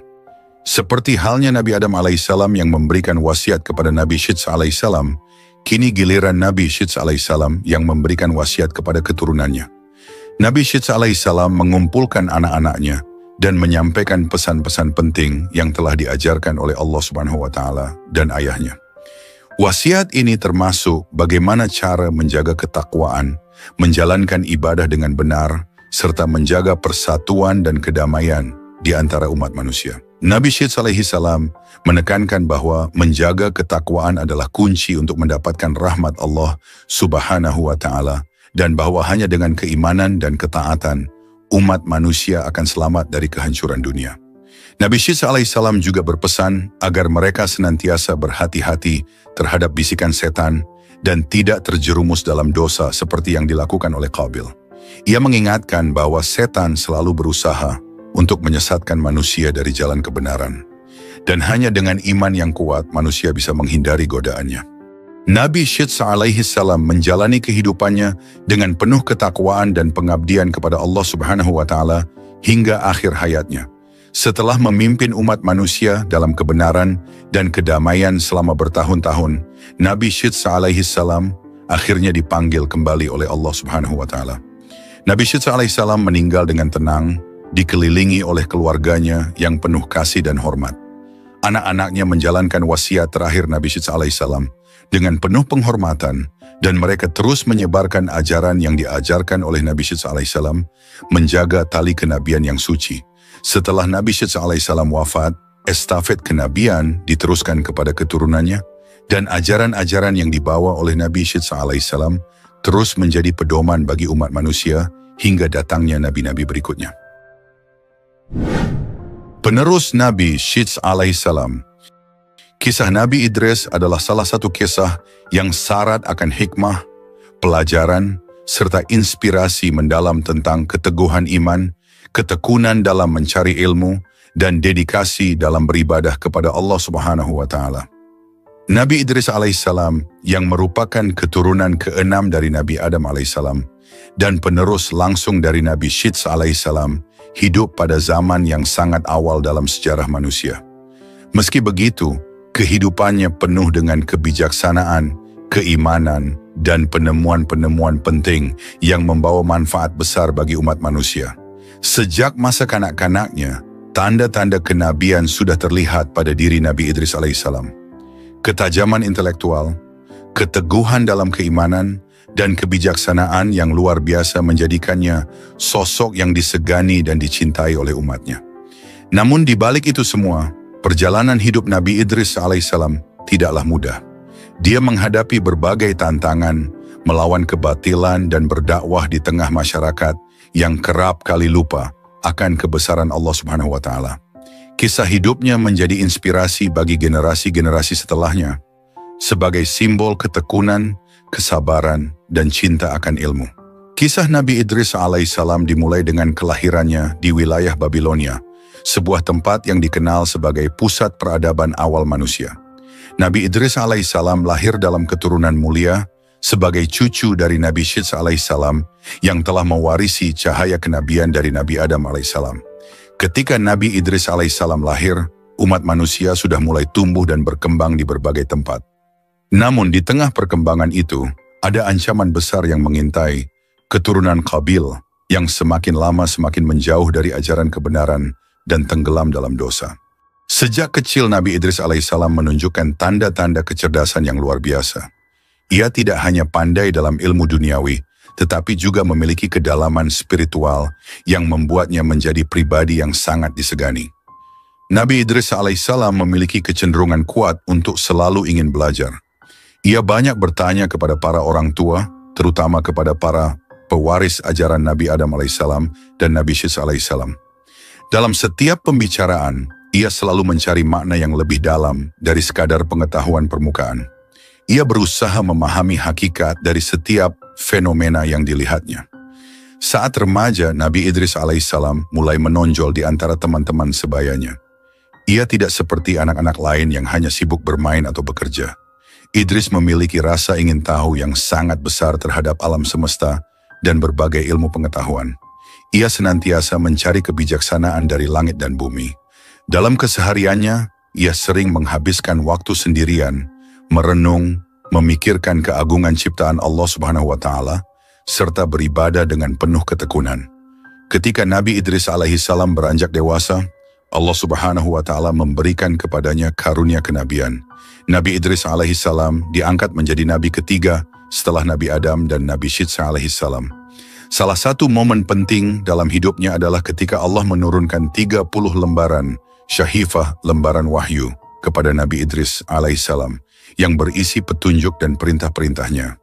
Seperti halnya Nabi Adam alaihissalam yang memberikan wasiat kepada Nabi Syeds alaihissalam, kini giliran Nabi Syeds alaihissalam yang memberikan wasiat kepada keturunannya. Nabi Syeds alaihissalam mengumpulkan anak-anaknya dan menyampaikan pesan-pesan penting yang telah diajarkan oleh Allah Subhanahu wa Ta'ala dan ayahnya. Wasiat ini termasuk bagaimana cara menjaga ketakwaan, menjalankan ibadah dengan benar, serta menjaga persatuan dan kedamaian di antara umat manusia. Nabi Syed alaihi salam menekankan bahwa menjaga ketakwaan adalah kunci untuk mendapatkan rahmat Allah Subhanahu wa Ta'ala, dan bahwa hanya dengan keimanan dan ketaatan, umat manusia akan selamat dari kehancuran dunia. Nabi Syed alaihissalam juga berpesan agar mereka senantiasa berhati-hati terhadap bisikan setan dan tidak terjerumus dalam dosa seperti yang dilakukan oleh Qabil. Ia mengingatkan bahwa setan selalu berusaha untuk menyesatkan manusia dari jalan kebenaran, dan hanya dengan iman yang kuat manusia bisa menghindari godaannya. Nabi Syed alaihissalam menjalani kehidupannya dengan penuh ketakwaan dan pengabdian kepada Allah Subhanahu wa Ta'ala hingga akhir hayatnya. Setelah memimpin umat manusia dalam kebenaran dan kedamaian selama bertahun-tahun, Nabi Syed alaihissalam akhirnya dipanggil kembali oleh Allah Subhanahu wa Ta'ala. Nabi Syed alaihissalam meninggal dengan tenang, dikelilingi oleh keluarganya yang penuh kasih dan hormat. Anak-anaknya menjalankan wasiat terakhir Nabi Syed alaihissalam dengan penuh penghormatan, dan mereka terus menyebarkan ajaran yang diajarkan oleh Nabi Syed alaihissalam, menjaga tali kenabian yang suci. Setelah Nabi Syed alaihissalam wafat, estafet kenabian diteruskan kepada keturunannya, dan ajaran-ajaran yang dibawa oleh Nabi Syed alaihissalam terus menjadi pedoman bagi umat manusia hingga datangnya nabi-nabi berikutnya. Penerus Nabi Syed alaihissalam. Kisah Nabi Idris adalah salah satu kisah yang syarat akan hikmah, pelajaran, serta inspirasi mendalam tentang keteguhan iman, ketekunan dalam mencari ilmu, dan dedikasi dalam beribadah kepada Allah Subhanahu wa Ta'ala. Nabi Idris alaihissalam yang merupakan keturunan ke-6 dari Nabi Adam alaihissalam dan penerus langsung dari Nabi Syed alaihissalam hidup pada zaman yang sangat awal dalam sejarah manusia. Meski begitu, kehidupannya penuh dengan kebijaksanaan, keimanan, dan penemuan-penemuan penting yang membawa manfaat besar bagi umat manusia. Sejak masa kanak-kanaknya, tanda-tanda kenabian sudah terlihat pada diri Nabi Idris alaihissalam. Ketajaman intelektual, keteguhan dalam keimanan, dan kebijaksanaan yang luar biasa menjadikannya sosok yang disegani dan dicintai oleh umatnya. Namun di balik itu semua, perjalanan hidup Nabi Idris alaihissalam tidaklah mudah. Dia menghadapi berbagai tantangan, melawan kebatilan dan berdakwah di tengah masyarakat yang kerap kali lupa akan kebesaran Allah Subhanahu wa Ta'ala. Kisah hidupnya menjadi inspirasi bagi generasi-generasi setelahnya sebagai simbol ketekunan, kesabaran, dan cinta akan ilmu. Kisah Nabi Idris alaihissalam dimulai dengan kelahirannya di wilayah Babilonia, sebuah tempat yang dikenal sebagai pusat peradaban awal manusia. Nabi Idris alaihissalam lahir dalam keturunan mulia sebagai cucu dari Nabi Syed alaihissalam yang telah mewarisi cahaya kenabian dari Nabi Adam alaihissalam. Ketika Nabi Idris alaihissalam lahir, umat manusia sudah mulai tumbuh dan berkembang di berbagai tempat. Namun di tengah perkembangan itu, ada ancaman besar yang mengintai keturunan Qabil yang semakin lama semakin menjauh dari ajaran kebenaran dan tenggelam dalam dosa. Sejak kecil Nabi Idris alaihissalam menunjukkan tanda-tanda kecerdasan yang luar biasa. Ia tidak hanya pandai dalam ilmu duniawi, tetapi juga memiliki kedalaman spiritual yang membuatnya menjadi pribadi yang sangat disegani. Nabi Idris alaihissalam memiliki kecenderungan kuat untuk selalu ingin belajar. Ia banyak bertanya kepada para orang tua, terutama kepada para pewaris ajaran Nabi Adam alaihissalam dan Nabi Syed alaihissalam. Dalam setiap pembicaraan, ia selalu mencari makna yang lebih dalam dari sekadar pengetahuan permukaan. Ia berusaha memahami hakikat dari setiap fenomena yang dilihatnya. Saat remaja, Nabi Idris alaihissalam mulai menonjol di antara teman-teman sebayanya. Ia tidak seperti anak-anak lain yang hanya sibuk bermain atau bekerja. Idris memiliki rasa ingin tahu yang sangat besar terhadap alam semesta dan berbagai ilmu pengetahuan. Ia senantiasa mencari kebijaksanaan dari langit dan bumi. Dalam kesehariannya, ia sering menghabiskan waktu sendirian, merenung, memikirkan keagungan ciptaan Allah Subhanahu wa Ta'ala, serta beribadah dengan penuh ketekunan. Ketika Nabi Idris alaihissalam beranjak dewasa, Allah Subhanahu wa Ta'ala memberikan kepadanya karunia kenabian, Nabi Idris alaihissalam diangkat menjadi nabi ketiga setelah Nabi Adam dan Nabi Syidsa alaihissalam. Salah satu momen penting dalam hidupnya adalah ketika Allah menurunkan 30 lembaran syahifah, lembaran wahyu kepada Nabi Idris alaihissalam yang berisi petunjuk dan perintah-perintahnya.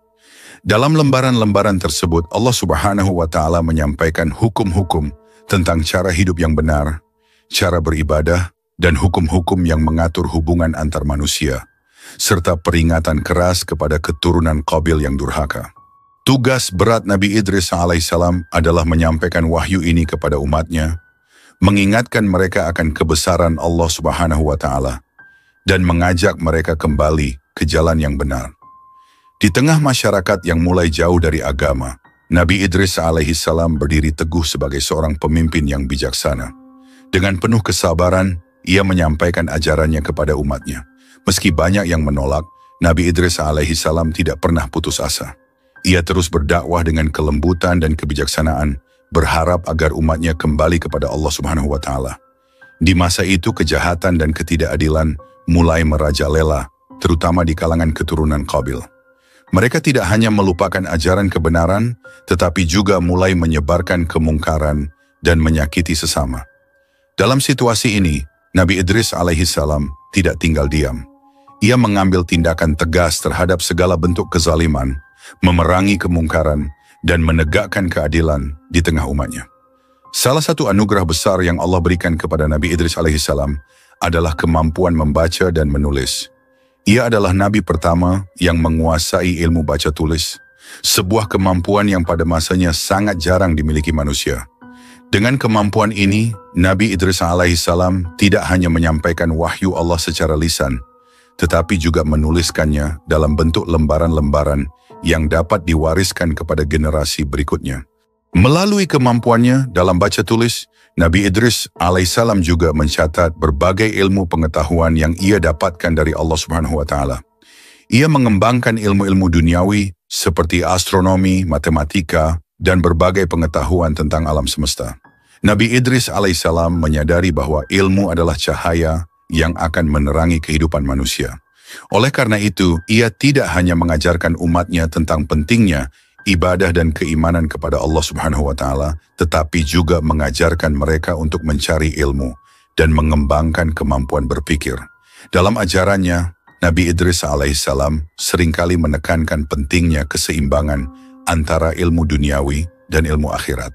Dalam lembaran-lembaran tersebut, Allah Subhanahu wa Ta'ala menyampaikan hukum-hukum tentang cara hidup yang benar, cara beribadah, dan hukum-hukum yang mengatur hubungan antar manusia, serta peringatan keras kepada keturunan Qabil yang durhaka. Tugas berat Nabi Idris alaihissalam adalah menyampaikan wahyu ini kepada umatnya, mengingatkan mereka akan kebesaran Allah Subhanahu wa Ta'ala, dan mengajak mereka kembali ke jalan yang benar. Di tengah masyarakat yang mulai jauh dari agama, Nabi Idris alaihissalam berdiri teguh sebagai seorang pemimpin yang bijaksana. Dengan penuh kesabaran, ia menyampaikan ajarannya kepada umatnya. Meski banyak yang menolak, Nabi Idris alaihissalam tidak pernah putus asa. Ia terus berdakwah dengan kelembutan dan kebijaksanaan, berharap agar umatnya kembali kepada Allah Subhanahu wa Ta'ala. Di masa itu kejahatan dan ketidakadilan mulai merajalela, terutama di kalangan keturunan Qabil. Mereka tidak hanya melupakan ajaran kebenaran, tetapi juga mulai menyebarkan kemungkaran dan menyakiti sesama. Dalam situasi ini, Nabi Idris alaihissalam tidak tinggal diam. Ia mengambil tindakan tegas terhadap segala bentuk kezaliman, memerangi kemungkaran, dan menegakkan keadilan di tengah umatnya. Salah satu anugerah besar yang Allah berikan kepada Nabi Idris alaihissalam adalah kemampuan membaca dan menulis. Ia adalah nabi pertama yang menguasai ilmu baca tulis, sebuah kemampuan yang pada masanya sangat jarang dimiliki manusia. Dengan kemampuan ini, Nabi Idris alaihissalam tidak hanya menyampaikan wahyu Allah secara lisan, tetapi juga menuliskannya dalam bentuk lembaran-lembaran yang dapat diwariskan kepada generasi berikutnya. Melalui kemampuannya dalam baca tulis, Nabi Idris alaihissalam juga mencatat berbagai ilmu pengetahuan yang ia dapatkan dari Allah Subhanahu wa Ta'ala. Ia mengembangkan ilmu-ilmu duniawi seperti astronomi, matematika, dan berbagai pengetahuan tentang alam semesta. Nabi Idris alaihissalam menyadari bahwa ilmu adalah cahaya yang akan menerangi kehidupan manusia. Oleh karena itu, ia tidak hanya mengajarkan umatnya tentang pentingnya ibadah dan keimanan kepada Allah Subhanahu wa Ta'ala, tetapi juga mengajarkan mereka untuk mencari ilmu dan mengembangkan kemampuan berpikir. Dalam ajarannya, Nabi Idris alaihissalam seringkali menekankan pentingnya keseimbangan antara ilmu duniawi dan ilmu akhirat.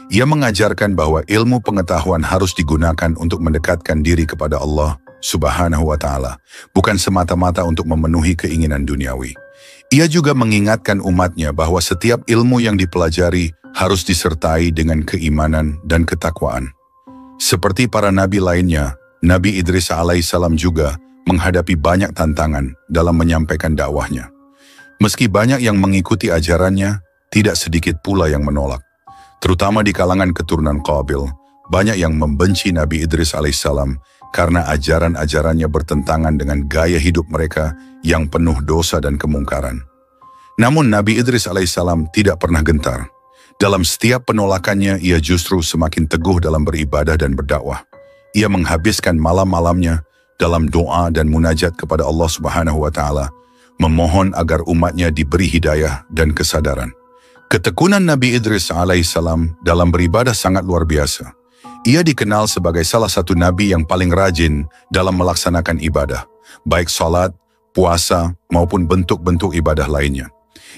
Ia mengajarkan bahwa ilmu pengetahuan harus digunakan untuk mendekatkan diri kepada Allah Subhanahu wa Ta'ala, bukan semata-mata untuk memenuhi keinginan duniawi. Ia juga mengingatkan umatnya bahwa setiap ilmu yang dipelajari harus disertai dengan keimanan dan ketakwaan. Seperti para nabi lainnya, Nabi Idris alaihissalam juga menghadapi banyak tantangan dalam menyampaikan dakwahnya. Meski banyak yang mengikuti ajarannya, tidak sedikit pula yang menolak. Terutama di kalangan keturunan Qabil, banyak yang membenci Nabi Idris alaihissalam karena ajaran-ajarannya bertentangan dengan gaya hidup mereka yang penuh dosa dan kemungkaran. Namun Nabi Idris alaihissalam tidak pernah gentar. Dalam setiap penolakannya, ia justru semakin teguh dalam beribadah dan berdakwah. Ia menghabiskan malam-malamnya dalam doa dan munajat kepada Allah Subhanahu wa Ta'ala, memohon agar umatnya diberi hidayah dan kesadaran. Ketekunan Nabi Idris alaihissalam dalam beribadah sangat luar biasa. Ia dikenal sebagai salah satu nabi yang paling rajin dalam melaksanakan ibadah, baik salat, puasa, maupun bentuk-bentuk ibadah lainnya.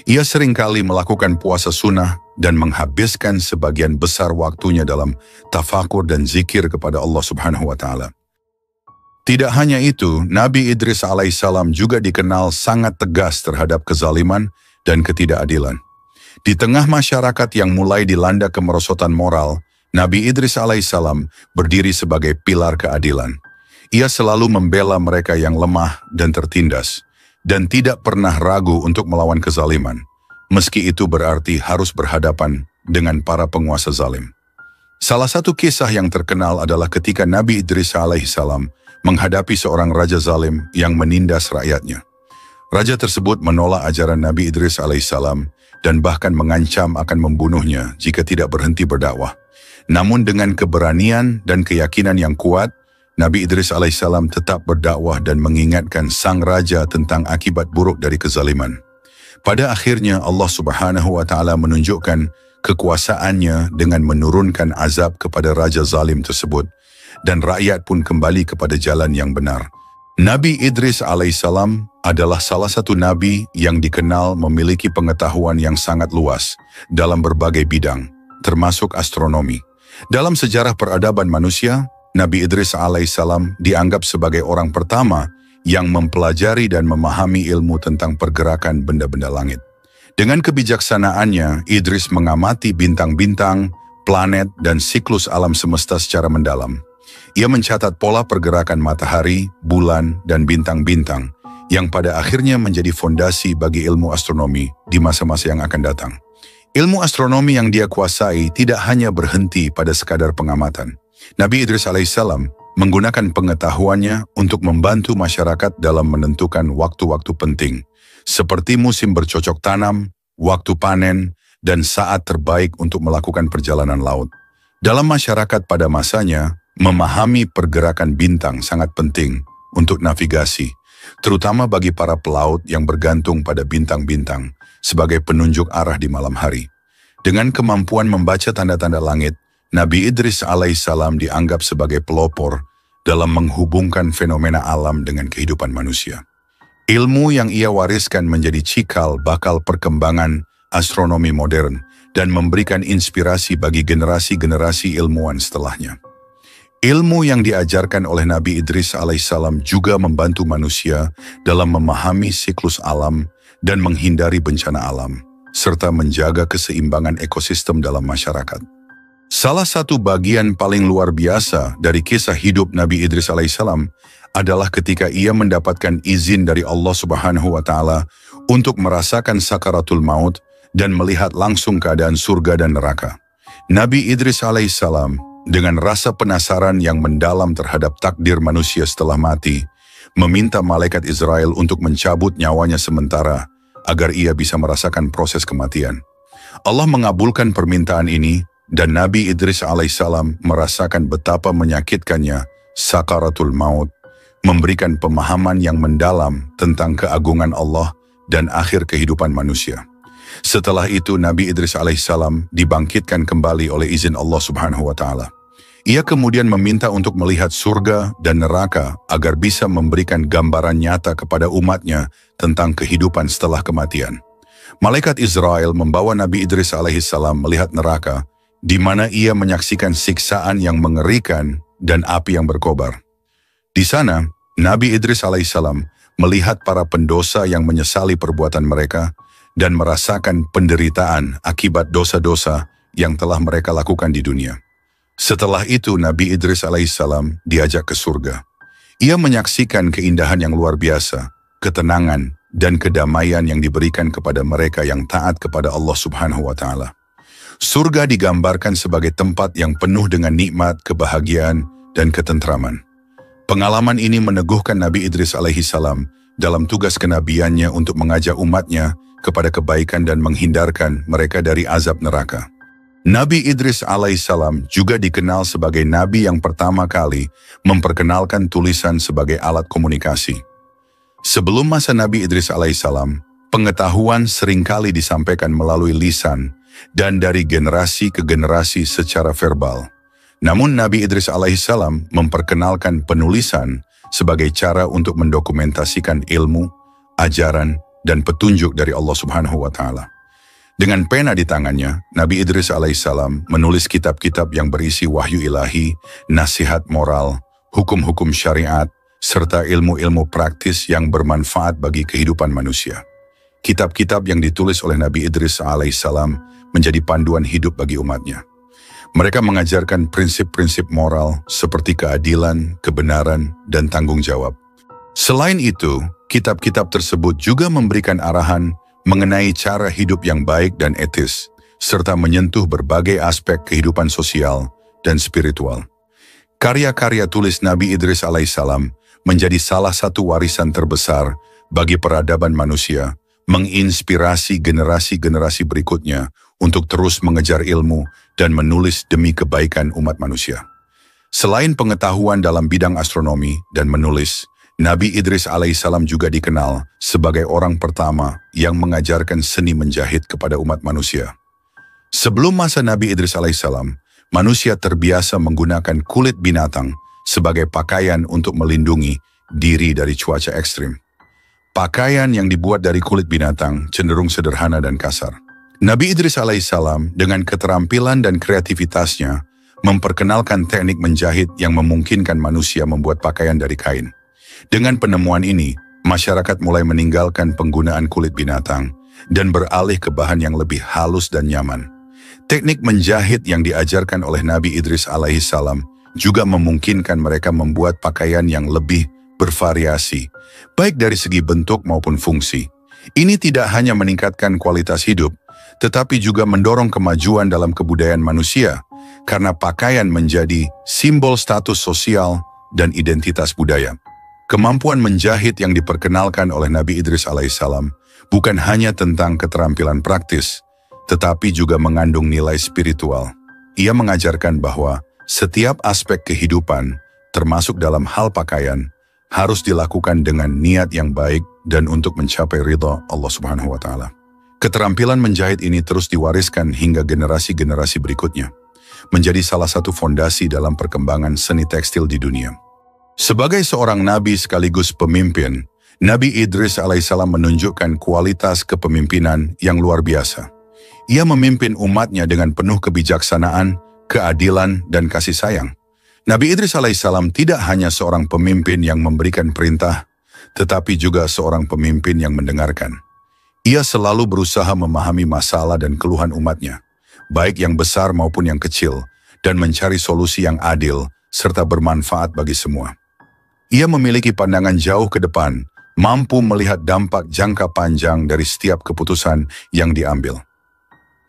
Ia seringkali melakukan puasa sunnah dan menghabiskan sebagian besar waktunya dalam tafakur dan zikir kepada Allah Subhanahu wa Ta'ala. Tidak hanya itu, Nabi Idris alaihissalam juga dikenal sangat tegas terhadap kezaliman dan ketidakadilan. Di tengah masyarakat yang mulai dilanda kemerosotan moral, Nabi Idris alaihissalam berdiri sebagai pilar keadilan. Ia selalu membela mereka yang lemah dan tertindas, dan tidak pernah ragu untuk melawan kezaliman, meski itu berarti harus berhadapan dengan para penguasa zalim. Salah satu kisah yang terkenal adalah ketika Nabi Idris alaihissalam menghadapi seorang raja zalim yang menindas rakyatnya. Raja tersebut menolak ajaran Nabi Idris alaihissalam dan bahkan mengancam akan membunuhnya jika tidak berhenti berdakwah. Namun dengan keberanian dan keyakinan yang kuat, Nabi Idris alaihissalam tetap berdakwah dan mengingatkan sang raja tentang akibat buruk dari kezaliman. Pada akhirnya Allah Subhanahu wa Ta'ala menunjukkan kekuasaannya dengan menurunkan azab kepada raja zalim tersebut, dan rakyat pun kembali kepada jalan yang benar. Nabi Idris alaihissalam adalah salah satu nabi yang dikenal memiliki pengetahuan yang sangat luas dalam berbagai bidang, termasuk astronomi. Dalam sejarah peradaban manusia, Nabi Idris alaihissalam dianggap sebagai orang pertama yang mempelajari dan memahami ilmu tentang pergerakan benda-benda langit. Dengan kebijaksanaannya, Idris mengamati bintang-bintang, planet, dan siklus alam semesta secara mendalam. Ia mencatat pola pergerakan matahari, bulan, dan bintang-bintang yang pada akhirnya menjadi fondasi bagi ilmu astronomi di masa-masa yang akan datang. Ilmu astronomi yang dia kuasai tidak hanya berhenti pada sekadar pengamatan. Nabi Idris alaihissalam menggunakan pengetahuannya untuk membantu masyarakat dalam menentukan waktu-waktu penting, seperti musim bercocok tanam, waktu panen, dan saat terbaik untuk melakukan perjalanan laut. Dalam masyarakat pada masanya, memahami pergerakan bintang sangat penting untuk navigasi, terutama bagi para pelaut yang bergantung pada bintang-bintang sebagai penunjuk arah di malam hari. Dengan kemampuan membaca tanda-tanda langit, Nabi Idris alaihissalam dianggap sebagai pelopor dalam menghubungkan fenomena alam dengan kehidupan manusia. Ilmu yang ia wariskan menjadi cikal bakal perkembangan astronomi modern dan memberikan inspirasi bagi generasi-generasi ilmuwan setelahnya. Ilmu yang diajarkan oleh Nabi Idris alaihissalam juga membantu manusia dalam memahami siklus alam dan menghindari bencana alam, serta menjaga keseimbangan ekosistem dalam masyarakat. Salah satu bagian paling luar biasa dari kisah hidup Nabi Idris alaihissalam adalah ketika ia mendapatkan izin dari Allah Subhanahu wa Ta'ala untuk merasakan sakaratul maut dan melihat langsung keadaan surga dan neraka. Nabi Idris alaihissalam dengan rasa penasaran yang mendalam terhadap takdir manusia setelah mati, meminta malaikat Israel untuk mencabut nyawanya sementara agar ia bisa merasakan proses kematian. Allah mengabulkan permintaan ini dan Nabi Idris alaihissalam merasakan betapa menyakitkannya sakaratul maut, memberikan pemahaman yang mendalam tentang keagungan Allah dan akhir kehidupan manusia. Setelah itu Nabi Idris alaihissalam dibangkitkan kembali oleh izin Allah Subhanahu wa Ta'ala. Ia kemudian meminta untuk melihat surga dan neraka agar bisa memberikan gambaran nyata kepada umatnya tentang kehidupan setelah kematian. Malaikat Israel membawa Nabi Idris alaihissalam melihat neraka, di mana ia menyaksikan siksaan yang mengerikan dan api yang berkobar. Di sana, Nabi Idris alaihissalam melihat para pendosa yang menyesali perbuatan mereka dan merasakan penderitaan akibat dosa-dosa yang telah mereka lakukan di dunia. Setelah itu Nabi Idris alaihissalam diajak ke surga. Ia menyaksikan keindahan yang luar biasa, ketenangan, dan kedamaian yang diberikan kepada mereka yang taat kepada Allah Subhanahu wa Ta'ala. Surga digambarkan sebagai tempat yang penuh dengan nikmat, kebahagiaan, dan ketentraman. Pengalaman ini meneguhkan Nabi Idris alaihissalam dalam tugas kenabiannya untuk mengajak umatnya kepada kebaikan dan menghindarkan mereka dari azab neraka. Nabi Idris alaihissalam juga dikenal sebagai nabi yang pertama kali memperkenalkan tulisan sebagai alat komunikasi. Sebelum masa Nabi Idris alaihissalam, pengetahuan seringkali disampaikan melalui lisan dan dari generasi ke generasi secara verbal. Namun Nabi Idris alaihissalam memperkenalkan penulisan sebagai cara untuk mendokumentasikan ilmu, ajaran, dan petunjuk dari Allah Subhanahu wa Ta'ala. Dengan pena di tangannya, Nabi Idris alaihissalam menulis kitab-kitab yang berisi wahyu ilahi, nasihat moral, hukum-hukum syariat, serta ilmu-ilmu praktis yang bermanfaat bagi kehidupan manusia. Kitab-kitab yang ditulis oleh Nabi Idris alaihissalam menjadi panduan hidup bagi umatnya. Mereka mengajarkan prinsip-prinsip moral seperti keadilan, kebenaran, dan tanggung jawab. Selain itu, kitab-kitab tersebut juga memberikan arahan mengenai cara hidup yang baik dan etis, serta menyentuh berbagai aspek kehidupan sosial dan spiritual. Karya-karya tulis Nabi Idris alaihissalam menjadi salah satu warisan terbesar bagi peradaban manusia, menginspirasi generasi-generasi berikutnya untuk terus mengejar ilmu dan menulis demi kebaikan umat manusia. Selain pengetahuan dalam bidang astronomi dan menulis, Nabi Idris alaihissalam juga dikenal sebagai orang pertama yang mengajarkan seni menjahit kepada umat manusia. Sebelum masa Nabi Idris alaihissalam, manusia terbiasa menggunakan kulit binatang sebagai pakaian untuk melindungi diri dari cuaca ekstrim. Pakaian yang dibuat dari kulit binatang cenderung sederhana dan kasar. Nabi Idris alaihissalam dengan keterampilan dan kreativitasnya memperkenalkan teknik menjahit yang memungkinkan manusia membuat pakaian dari kain. Dengan penemuan ini, masyarakat mulai meninggalkan penggunaan kulit binatang dan beralih ke bahan yang lebih halus dan nyaman. Teknik menjahit yang diajarkan oleh Nabi Idris alaihissalam juga memungkinkan mereka membuat pakaian yang lebih bervariasi, baik dari segi bentuk maupun fungsi. Ini tidak hanya meningkatkan kualitas hidup, tetapi juga mendorong kemajuan dalam kebudayaan manusia, karena pakaian menjadi simbol status sosial dan identitas budaya. Kemampuan menjahit yang diperkenalkan oleh Nabi Idris alaihissalam bukan hanya tentang keterampilan praktis, tetapi juga mengandung nilai spiritual. Ia mengajarkan bahwa setiap aspek kehidupan, termasuk dalam hal pakaian, harus dilakukan dengan niat yang baik dan untuk mencapai ridha Allah Subhanahu wa Ta'ala. Keterampilan menjahit ini terus diwariskan hingga generasi-generasi berikutnya, menjadi salah satu fondasi dalam perkembangan seni tekstil di dunia. Sebagai seorang nabi sekaligus pemimpin, Nabi Idris alaihissalam menunjukkan kualitas kepemimpinan yang luar biasa. Ia memimpin umatnya dengan penuh kebijaksanaan, keadilan, dan kasih sayang. Nabi Idris alaihissalam tidak hanya seorang pemimpin yang memberikan perintah, tetapi juga seorang pemimpin yang mendengarkan. Ia selalu berusaha memahami masalah dan keluhan umatnya, baik yang besar maupun yang kecil, dan mencari solusi yang adil serta bermanfaat bagi semua. Ia memiliki pandangan jauh ke depan, mampu melihat dampak jangka panjang dari setiap keputusan yang diambil.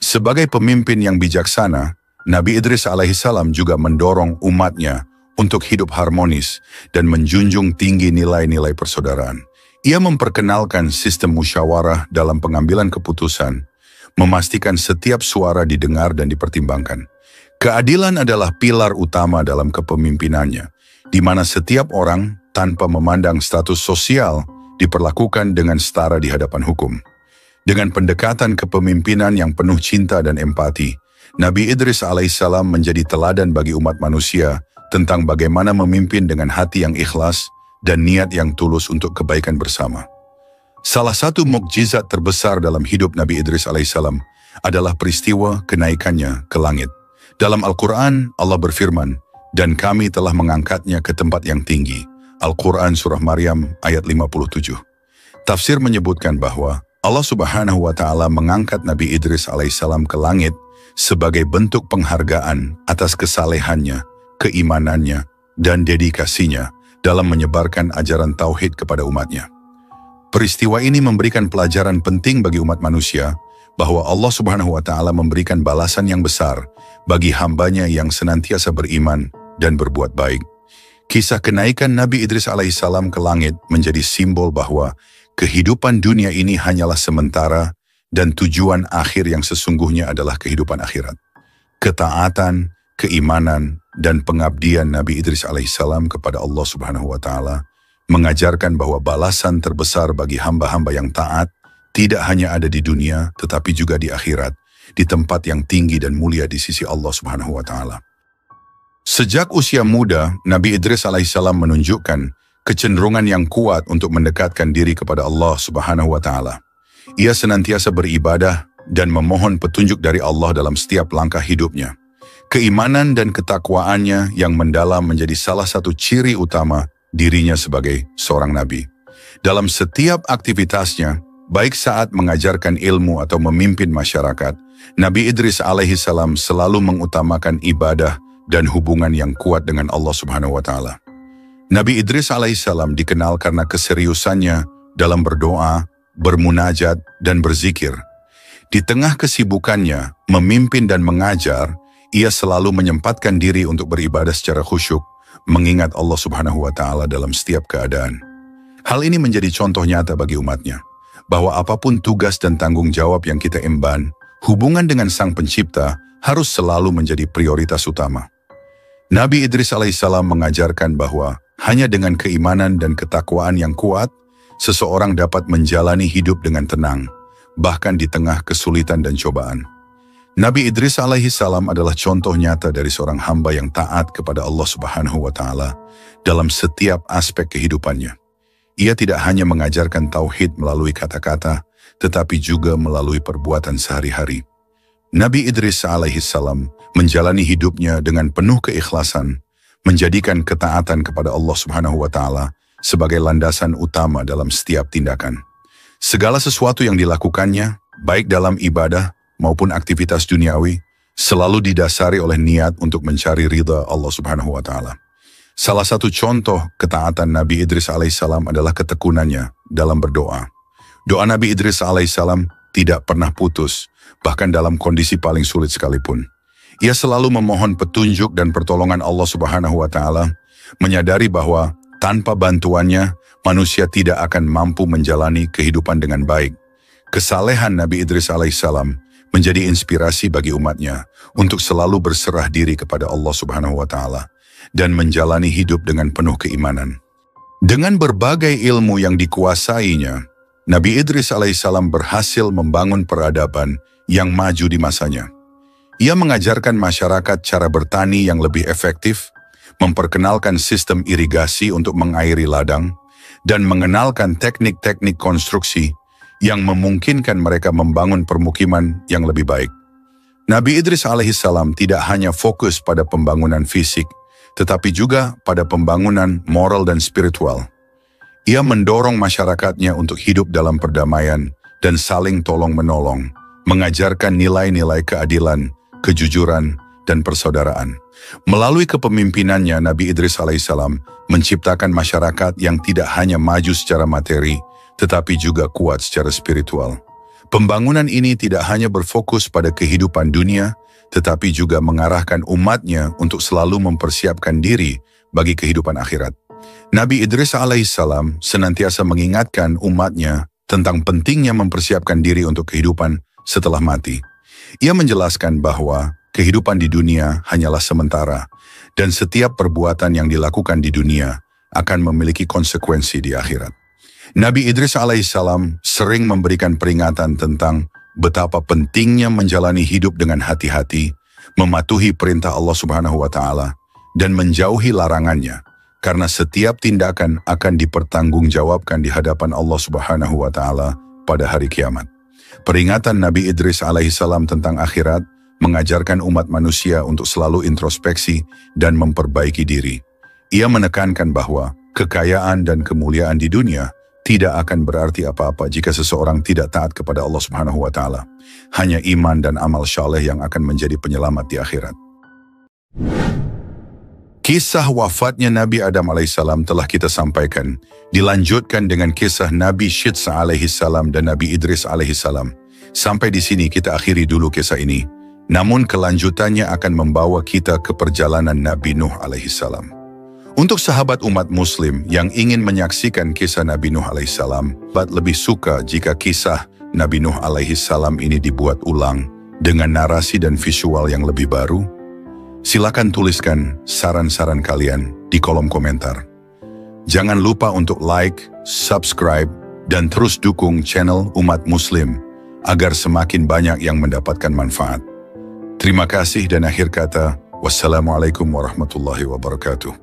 Sebagai pemimpin yang bijaksana, Nabi Idris alaihissalam juga mendorong umatnya untuk hidup harmonis dan menjunjung tinggi nilai-nilai persaudaraan. Ia memperkenalkan sistem musyawarah dalam pengambilan keputusan, memastikan setiap suara didengar dan dipertimbangkan. Keadilan adalah pilar utama dalam kepemimpinannya, di mana setiap orang tanpa memandang status sosial diperlakukan dengan setara di hadapan hukum. Dengan pendekatan kepemimpinan yang penuh cinta dan empati, Nabi Idris alaihissalam menjadi teladan bagi umat manusia tentang bagaimana memimpin dengan hati yang ikhlas dan niat yang tulus untuk kebaikan bersama. Salah satu mukjizat terbesar dalam hidup Nabi Idris alaihissalam adalah peristiwa kenaikannya ke langit. Dalam Al-Quran, Allah berfirman, "Dan kami telah mengangkatnya ke tempat yang tinggi." Al-Quran Surah Maryam ayat 57. Tafsir menyebutkan bahwa Allah Subhanahu wa Ta'ala mengangkat Nabi Idris alaihissalam ke langit sebagai bentuk penghargaan atas kesalehannya, keimanannya, dan dedikasinya dalam menyebarkan ajaran tauhid kepada umatnya. Peristiwa ini memberikan pelajaran penting bagi umat manusia bahwa Allah Subhanahu wa Ta'ala memberikan balasan yang besar bagi hambanya yang senantiasa beriman dan berbuat baik. Kisah kenaikan Nabi Idris alaihissalam ke langit menjadi simbol bahwa kehidupan dunia ini hanyalah sementara dan tujuan akhir yang sesungguhnya adalah kehidupan akhirat. Ketaatan, keimanan, dan pengabdian Nabi Idris alaihissalam kepada Allah Subhanahu wa Ta'ala mengajarkan bahwa balasan terbesar bagi hamba-hamba yang taat tidak hanya ada di dunia, tetapi juga di akhirat, di tempat yang tinggi dan mulia di sisi Allah Subhanahu wa Ta'ala. Sejak usia muda, Nabi Idris alaihissalam menunjukkan kecenderungan yang kuat untuk mendekatkan diri kepada Allah Subhanahu wa Ta'ala. Ia senantiasa beribadah dan memohon petunjuk dari Allah dalam setiap langkah hidupnya. Keimanan dan ketakwaannya yang mendalam menjadi salah satu ciri utama dirinya sebagai seorang nabi. Dalam setiap aktivitasnya, baik saat mengajarkan ilmu atau memimpin masyarakat, Nabi Idris alaihissalam selalu mengutamakan ibadah dan hubungan yang kuat dengan Allah Subhanahu wa Ta'ala. Nabi Idris alaihissalam dikenal karena keseriusannya dalam berdoa, bermunajat, dan berzikir. Di tengah kesibukannya, memimpin dan mengajar, ia selalu menyempatkan diri untuk beribadah secara khusyuk, mengingat Allah Subhanahu wa Ta'ala dalam setiap keadaan. Hal ini menjadi contoh nyata bagi umatnya, bahwa apapun tugas dan tanggung jawab yang kita emban, hubungan dengan Sang Pencipta harus selalu menjadi prioritas utama. Nabi Idris alaihissalam mengajarkan bahwa hanya dengan keimanan dan ketakwaan yang kuat, seseorang dapat menjalani hidup dengan tenang, bahkan di tengah kesulitan dan cobaan. Nabi Idris alaihissalam adalah contoh nyata dari seorang hamba yang taat kepada Allah Subhanahu wa Ta'ala dalam setiap aspek kehidupannya. Ia tidak hanya mengajarkan tauhid melalui kata-kata, tetapi juga melalui perbuatan sehari-hari. Nabi Idris alaihissalam menjalani hidupnya dengan penuh keikhlasan, menjadikan ketaatan kepada Allah Subhanahu wa Ta'ala sebagai landasan utama dalam setiap tindakan. Segala sesuatu yang dilakukannya, baik dalam ibadah maupun aktivitas duniawi, selalu didasari oleh niat untuk mencari ridha Allah Subhanahu wa Ta'ala. Salah satu contoh ketaatan Nabi Idris alaihissalam adalah ketekunannya dalam berdoa. Doa Nabi Idris alaihissalam tidak pernah putus, bahkan dalam kondisi paling sulit sekalipun. Ia selalu memohon petunjuk dan pertolongan Allah Subhanahu wa Ta'ala, menyadari bahwa tanpa bantuannya, manusia tidak akan mampu menjalani kehidupan dengan baik. Kesalehan Nabi Idris alaihissalam menjadi inspirasi bagi umatnya untuk selalu berserah diri kepada Allah Subhanahu wa Ta'ala dan menjalani hidup dengan penuh keimanan. Dengan berbagai ilmu yang dikuasainya, Nabi Idris alaihissalam berhasil membangun peradaban yang maju di masanya. Ia mengajarkan masyarakat cara bertani yang lebih efektif, memperkenalkan sistem irigasi untuk mengairi ladang, dan mengenalkan teknik-teknik konstruksi yang memungkinkan mereka membangun permukiman yang lebih baik. Nabi Idris alaihissalam tidak hanya fokus pada pembangunan fisik, tetapi juga pada pembangunan moral dan spiritual. Ia mendorong masyarakatnya untuk hidup dalam perdamaian dan saling tolong-menolong, mengajarkan nilai-nilai keadilan, kejujuran, dan persaudaraan. Melalui kepemimpinannya, Nabi Idris alaihissalam menciptakan masyarakat yang tidak hanya maju secara materi, tetapi juga kuat secara spiritual. Pembangunan ini tidak hanya berfokus pada kehidupan dunia, tetapi juga mengarahkan umatnya untuk selalu mempersiapkan diri bagi kehidupan akhirat. Nabi Idris alaihissalam senantiasa mengingatkan umatnya tentang pentingnya mempersiapkan diri untuk kehidupan setelah mati. Ia menjelaskan bahwa kehidupan di dunia hanyalah sementara, dan setiap perbuatan yang dilakukan di dunia akan memiliki konsekuensi di akhirat. Nabi Idris alaihissalam sering memberikan peringatan tentang betapa pentingnya menjalani hidup dengan hati-hati, mematuhi perintah Allah Subhanahu wa Ta'ala, dan menjauhi larangannya, karena setiap tindakan akan dipertanggungjawabkan di hadapan Allah Subhanahu wa Ta'ala pada hari kiamat. Peringatan Nabi Idris alaihissalam tentang akhirat mengajarkan umat manusia untuk selalu introspeksi dan memperbaiki diri. Ia menekankan bahwa kekayaan dan kemuliaan di dunia tidak akan berarti apa-apa jika seseorang tidak taat kepada Allah Subhanahu wa Ta'ala. Hanya iman dan amal saleh yang akan menjadi penyelamat di akhirat. Kisah wafatnya Nabi Adam alaihissalam telah kita sampaikan, dilanjutkan dengan kisah Nabi Syidz alaihissalam dan Nabi Idris alaihissalam. Sampai di sini kita akhiri dulu kisah ini. Namun kelanjutannya akan membawa kita ke perjalanan Nabi Nuh alaihissalam. Untuk sahabat umat muslim yang ingin menyaksikan kisah Nabi Nuh alaihissalam, lebih suka jika kisah Nabi Nuh alaihissalam ini dibuat ulang dengan narasi dan visual yang lebih baru. Silakan tuliskan saran-saran kalian di kolom komentar. Jangan lupa untuk like, subscribe, dan terus dukung channel Umat Muslim agar semakin banyak yang mendapatkan manfaat. Terima kasih dan akhir kata, wassalamualaikum warahmatullahi wabarakatuh.